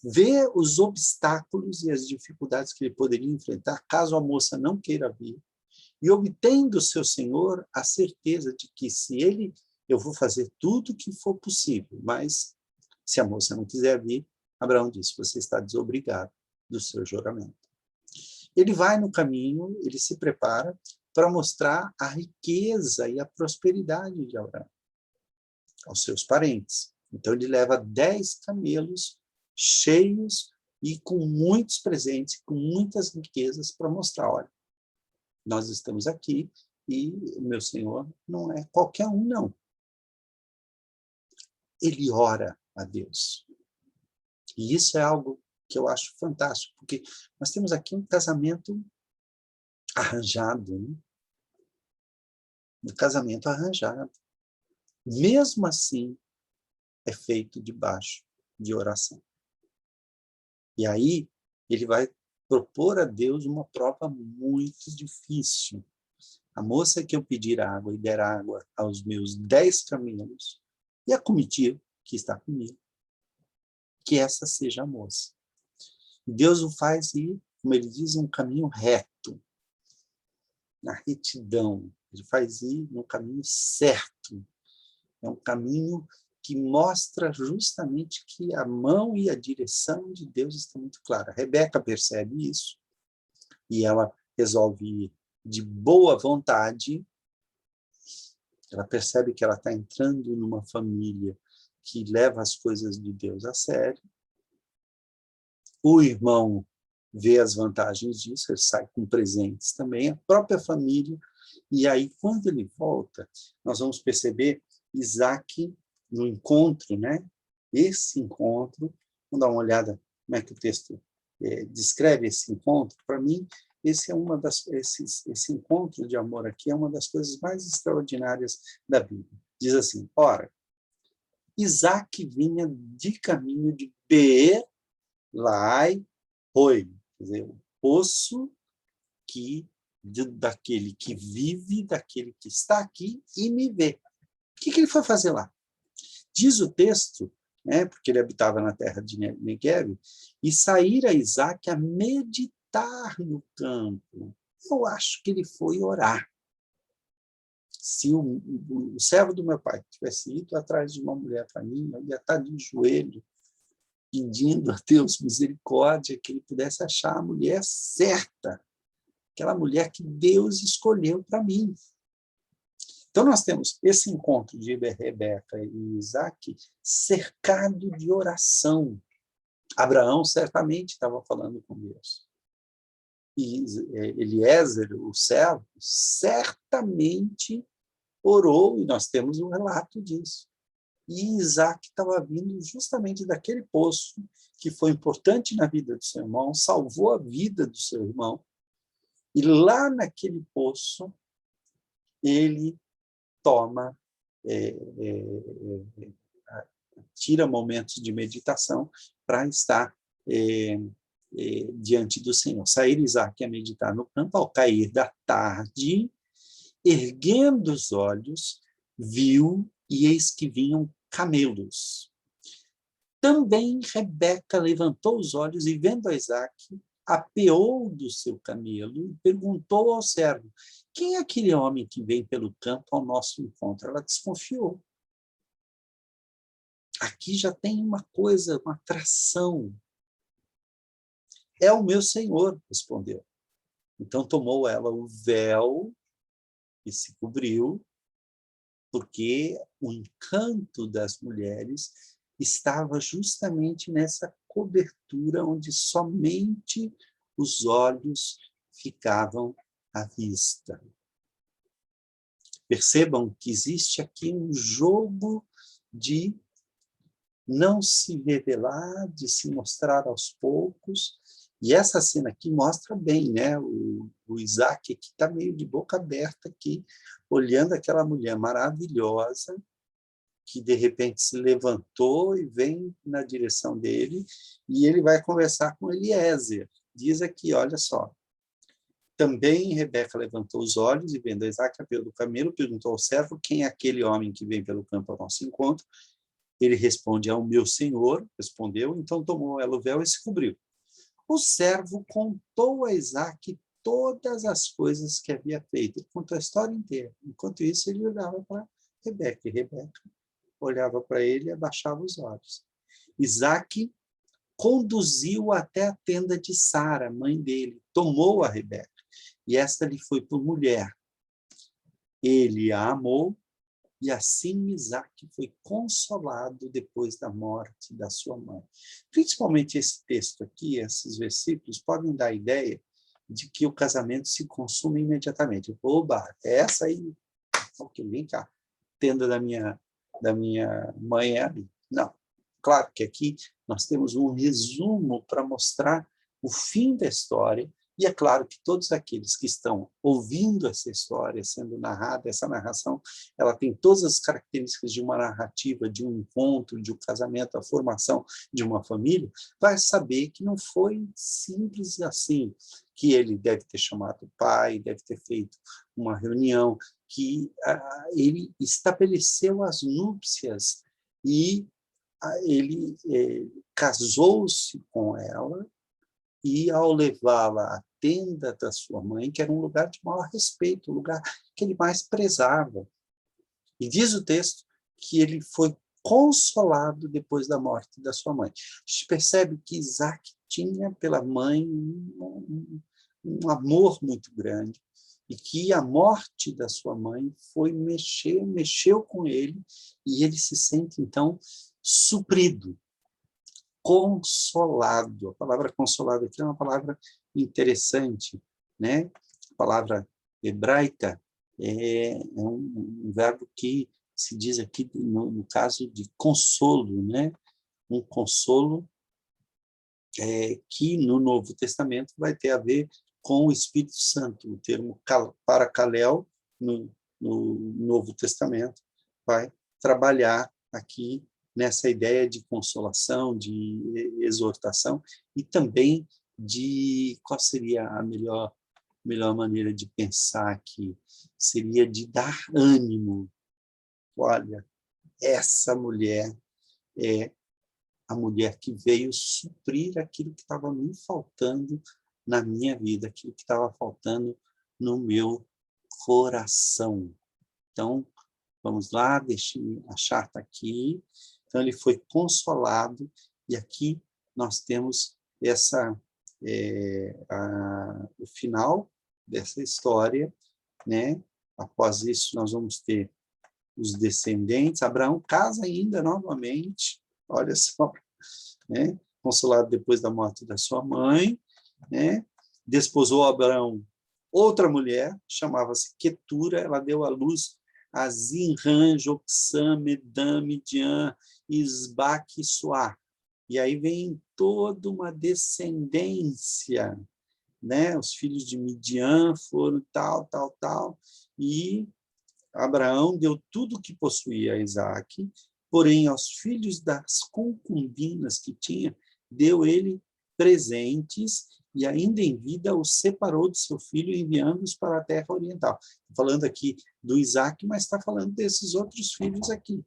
vê os obstáculos e as dificuldades que ele poderia enfrentar caso a moça não queira vir, e obtém do seu senhor a certeza de que eu vou fazer tudo o que for possível, mas se a moça não quiser vir, Abraão disse: você está desobrigado do seu juramento. Ele vai no caminho, ele se prepara para mostrar a riqueza e a prosperidade de Abraão aos seus parentes. Então, ele leva 10 camelos cheios e com muitos presentes, com muitas riquezas para mostrar: olha, nós estamos aqui e o meu Senhor não é qualquer um, não. Ele ora a Deus. E isso é algo que eu acho fantástico, porque nós temos aqui um casamento arranjado, né? Um casamento arranjado. Mesmo assim, é feito debaixo de oração. E aí, ele vai propor a Deus uma prova muito difícil. A moça que eu pedir água e der água aos meus 10 camelos, e a comitiva que está comigo, que essa seja a moça. Deus o faz ir, como ele diz, um caminho reto, na retidão. Ele faz ir no caminho certo. É um caminho que mostra justamente que a mão e a direção de Deus estão muito claras. Rebeca percebe isso e ela resolve ir de boa vontade. Ela percebe que ela está entrando numa família que leva as coisas de Deus a sério. O irmão vê as vantagens disso, ele sai com presentes também, a própria família. E aí, quando ele volta, nós vamos perceber Isaac no encontro, né? Esse encontro, vamos dar uma olhada como é que o texto descreve esse encontro. Para mim, esse encontro de amor aqui é uma das coisas mais extraordinárias da Bíblia. Diz assim: ora, Isaac vinha de caminho de Beer Lahai Roi, quer dizer, o poço daquele que vive, daquele que está aqui e me vê. O que ele foi fazer lá? Diz o texto, né, porque ele habitava na terra de Negev, e saíra Isaac a meditar no campo. Eu acho que ele foi orar. Se o servo do meu pai tivesse ido atrás de uma mulher para mim, eu ia estar de joelho, pedindo a Deus misericórdia, que ele pudesse achar a mulher certa, aquela mulher que Deus escolheu para mim. Então, nós temos esse encontro de Rebeca e Isaac cercado de oração. Abraão certamente estava falando com Deus. E Eliezer, o servo, certamente orou, e nós temos um relato disso. E Isaac estava vindo justamente daquele poço que foi importante na vida do seu irmão, salvou a vida do seu irmão. E lá naquele poço, ele toma, tira momentos de meditação para estar diante do Senhor. Sair Isaac a meditar no campo, ao cair da tarde, erguendo os olhos, viu, e eis que vinham camelos. Também Rebeca levantou os olhos e, vendo a Isaac, apeou do seu camelo e perguntou ao servo: quem é aquele homem que vem pelo campo ao nosso encontro? Ela desconfiou. Aqui já tem uma coisa, uma atração. É o meu senhor, respondeu. Então tomou ela o véu e se cobriu, porque o encanto das mulheres estava justamente nessa cobertura onde somente os olhos ficavam à vista. Percebam que existe aqui um jogo de não se revelar, de se mostrar aos poucos. E essa cena aqui mostra bem, né? O Isaac aqui está meio de boca aberta aqui, olhando aquela mulher maravilhosa, que de repente se levantou e vem na direção dele, e ele vai conversar com Eliezer. Diz aqui, olha só. Também Rebeca levantou os olhos e, vendo Isaac apeou do camelo, perguntou ao servo: quem é aquele homem que vem pelo campo ao nosso encontro? Ele responde: ao meu senhor, respondeu. Então tomou ela o véu e se cobriu. O servo contou a Isaac todas as coisas que havia feito. Ele contou a história inteira. Enquanto isso, ele olhava para Rebeca. E Rebeca olhava para ele e abaixava os olhos. Isaac conduziu até a tenda de Sara, mãe dele. Tomou a Rebeca. E esta lhe foi por mulher. Ele a amou. E assim Isaac foi consolado depois da morte da sua mãe. Principalmente esse texto aqui, esses versículos, podem dar a ideia de que o casamento se consuma imediatamente. Oba, essa aí, okay, vem cá, tenda da minha mãe é ali. Não, claro que aqui nós temos um resumo para mostrar o fim da história. E é claro que todos aqueles que estão ouvindo essa história sendo narrada, essa narração, ela tem todas as características de uma narrativa, de um encontro, de um casamento, a formação de uma família, vai saber que não foi simples assim, que ele deve ter chamado o pai, deve ter feito uma reunião, que ele estabeleceu as núpcias e ele casou-se com ela, e ao levá-la à tenda da sua mãe, que era um lugar de maior respeito, um lugar que ele mais prezava. E diz o texto que ele foi consolado depois da morte da sua mãe. A gente percebe que Isaac tinha pela mãe um amor muito grande, e que a morte da sua mãe foi mexeu com ele, e ele se sente, então, suprido, consolado. A palavra consolado aqui é uma palavra interessante, né? A palavra hebraica é um verbo que se diz aqui no caso de consolo, né? Um consolo que no Novo Testamento vai ter a ver com o Espírito Santo. O termo paracaléu no Novo Testamento vai trabalhar aqui nessa ideia de consolação, de exortação, e também de qual seria a melhor maneira de pensar aqui? Seria de dar ânimo. Olha, essa mulher é a mulher que veio suprir aquilo que estava me faltando na minha vida, aquilo que estava faltando no meu coração. Então, vamos lá, deixe eu achar, está aqui. Então, ele foi consolado, e aqui nós temos o final dessa história, né? Após isso, nós vamos ter os descendentes. Abraão casa ainda novamente, olha só, né? Consolado depois da morte da sua mãe, né? Desposou Abraão outra mulher, chamava-se Quetura, ela deu à luz Azinran, Joksã, Medã, Midian, Isbaque e Suá. E aí vem toda uma descendência, né? Os filhos de Midian foram tal, tal, tal, e Abraão deu tudo o que possuía a Isaque, porém, aos filhos das concubinas que tinha, deu ele presentes e, ainda em vida, os separou de seu filho, enviando-os para a terra oriental. Estou falando aqui do Isaque, mas está falando desses outros filhos aqui.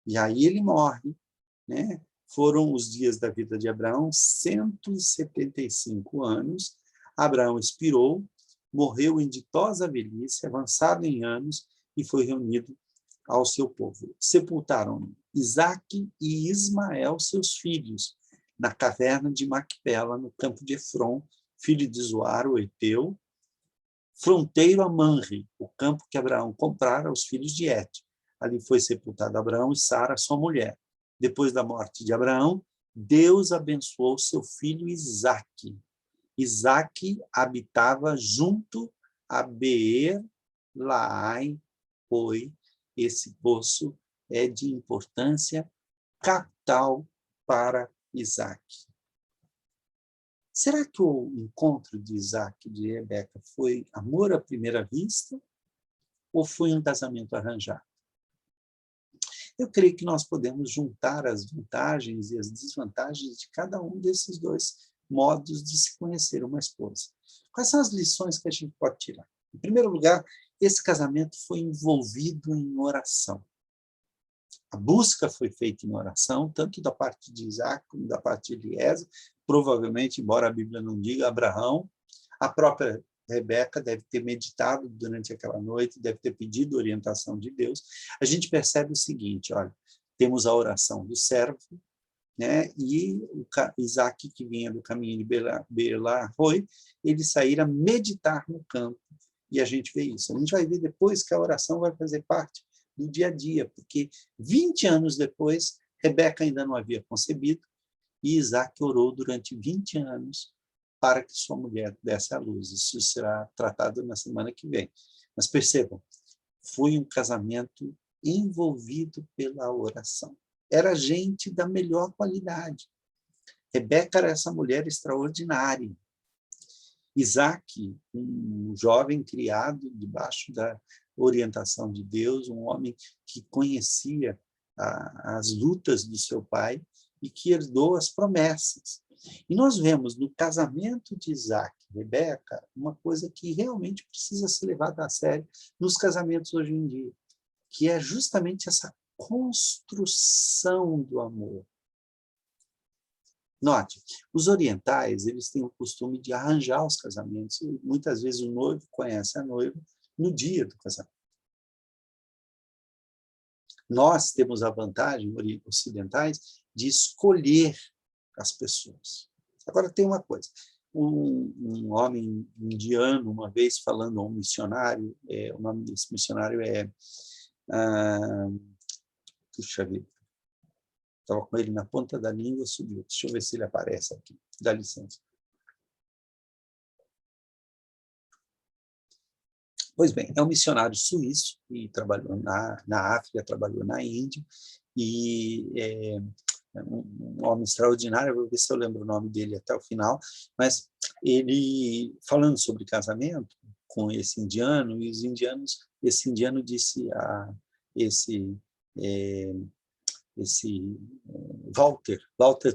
E aí ele morre, né? Foram os dias da vida de Abraão, 175 anos. Abraão expirou, morreu em ditosa velhice, avançado em anos, e foi reunido ao seu povo. Sepultaram Isaque e Ismael, seus filhos, na caverna de Macpela, no campo de Efron, filho de Zoar, o Eteu, fronteiro a Manre, o campo que Abraão comprara aos filhos de Et. Ali foi sepultado Abraão e Sara, sua mulher. Depois da morte de Abraão, Deus abençoou seu filho Isaque. Isaque habitava junto a Beer-Laai, Roi. Esse poço é de importância capital para Isaque. Será que o encontro de Isaque e de Rebeca foi amor à primeira vista ou foi um casamento arranjado? Eu creio que nós podemos juntar as vantagens e as desvantagens de cada um desses dois modos de se conhecer uma esposa. Quais são as lições que a gente pode tirar? Em primeiro lugar, esse casamento foi envolvido em oração. A busca foi feita em oração, tanto da parte de Isaac como da parte de Eliezer. Provavelmente, embora a Bíblia não diga, Abraão, a própria Rebeca deve ter meditado durante aquela noite, deve ter pedido orientação de Deus. A gente percebe o seguinte, olha, temos a oração do servo, né? E o Isaac, que vinha do caminho de Beer-Lahai, ele saíra meditar no campo, e a gente vê isso. A gente vai ver depois que a oração vai fazer parte do dia a dia, porque 20 anos depois, Rebeca ainda não havia concebido, e Isaac orou durante 20 anos para que sua mulher desse à luz. Isso será tratado na semana que vem. Mas percebam, foi um casamento envolvido pela oração. Era gente da melhor qualidade. Rebeca era essa mulher extraordinária. Isaac, um jovem criado debaixo da orientação de Deus, um homem que conhecia as lutas do seu pai e que herdou as promessas. E nós vemos no casamento de Isaac e Rebeca uma coisa que realmente precisa ser levada a sério nos casamentos hoje em dia, que é justamente essa construção do amor. Note, os orientais, eles têm o costume de arranjar os casamentos. Muitas vezes o noivo conhece a noiva no dia do casamento. Nós temos a vantagem, ocidentais, de escolher as pessoas. Agora, tem uma coisa. Um homem indiano, uma vez falando a um missionário, o nome desse missionário é... puxa vida. Estava com ele na ponta da língua, subiu. Deixa eu ver se ele aparece aqui. Dá licença. Pois bem, é um missionário suíço que trabalhou na África, trabalhou na Índia, e é um homem extraordinário. Vou ver se eu lembro o nome dele até o final, mas ele, falando sobre casamento com esse indiano, e os indianos, esse indiano disse a esse Walter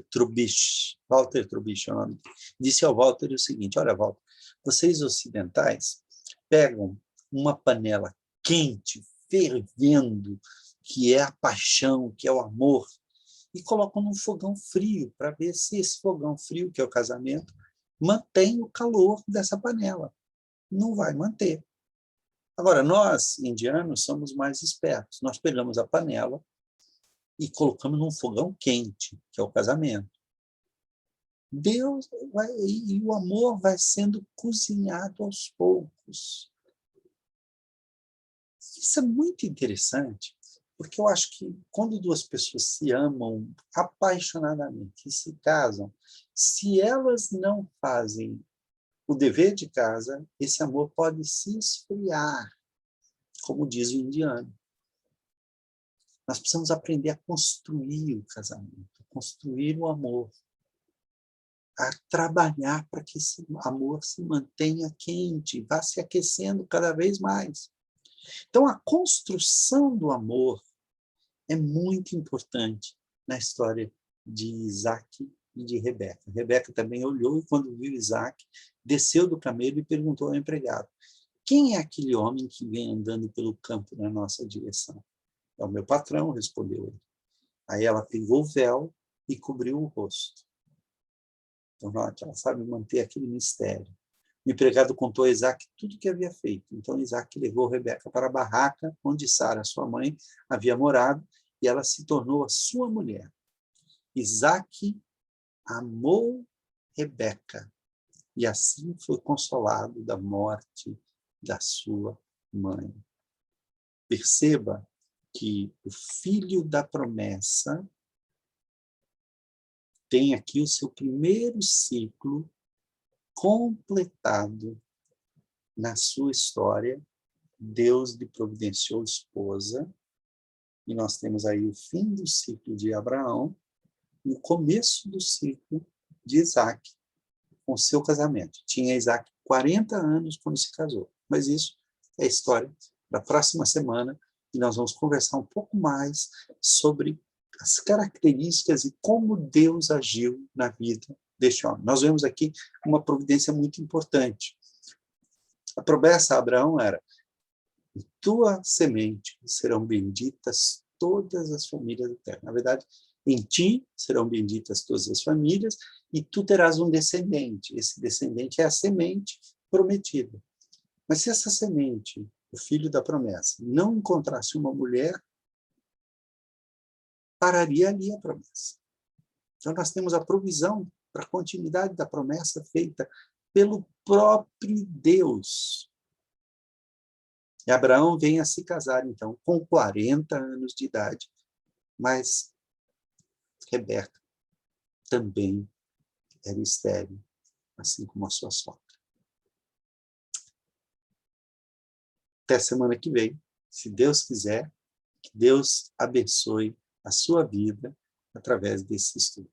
Trubich é o nome, disse ao Walter o seguinte: olha, Walter, vocês ocidentais pegam uma panela quente, fervendo, que é a paixão, que é o amor, e colocam num fogão frio, para ver se esse fogão frio, que é o casamento, mantém o calor dessa panela. Não vai manter. Agora, nós, indianos, somos mais espertos. Nós pegamos a panela e colocamos num fogão quente, que é o casamento. Deus vai, e o amor vai sendo cozinhado aos poucos. Isso é muito interessante, porque eu acho que quando duas pessoas se amam apaixonadamente e se casam, se elas não fazem o dever de casa, esse amor pode se esfriar. como diz o indiano. Nós precisamos aprender a construir o casamento, a construir o amor, a trabalhar para que esse amor se mantenha quente, vá se aquecendo cada vez mais. Então, a construção do amor é muito importante na história de Isaac e de Rebeca. Rebeca também olhou e, quando viu Isaac, desceu do camelo e perguntou ao empregado: quem é aquele homem que vem andando pelo campo na nossa direção? É o meu patrão, respondeu ele. Aí ela pegou o véu e cobriu o rosto. Então, ela sabe manter aquele mistério. O empregado contou a Isaac tudo o que havia feito. Então, Isaac levou Rebeca para a barraca onde Sara, sua mãe, havia morado, e ela se tornou a sua mulher. Isaac amou Rebeca, e assim foi consolado da morte da sua mãe. Perceba que o filho da promessa tem aqui o seu primeiro ciclo completado na sua história. Deus lhe providenciou esposa, e nós temos aí o fim do ciclo de Abraão e o começo do ciclo de Isaac, com seu casamento. Tinha Isaac 40 anos quando se casou, mas isso é história da próxima semana, e nós vamos conversar um pouco mais sobre as características e como Deus agiu na vida deste homem. Nós vemos aqui uma providência muito importante. A promessa a Abraão era: em tua semente serão benditas todas as famílias da terra. Na verdade, em ti serão benditas todas as famílias, e tu terás um descendente. Esse descendente é a semente prometida. Mas se essa semente, o filho da promessa, não encontrasse uma mulher, pararia ali a promessa. Então, nós temos a provisão para a continuidade da promessa feita pelo próprio Deus. E Abraão vem a se casar, então, com 40 anos de idade, mas Rebeca também era estéril, assim como a sua sogra. Até semana que vem, se Deus quiser, que Deus abençoe a sua vida através desse estudo.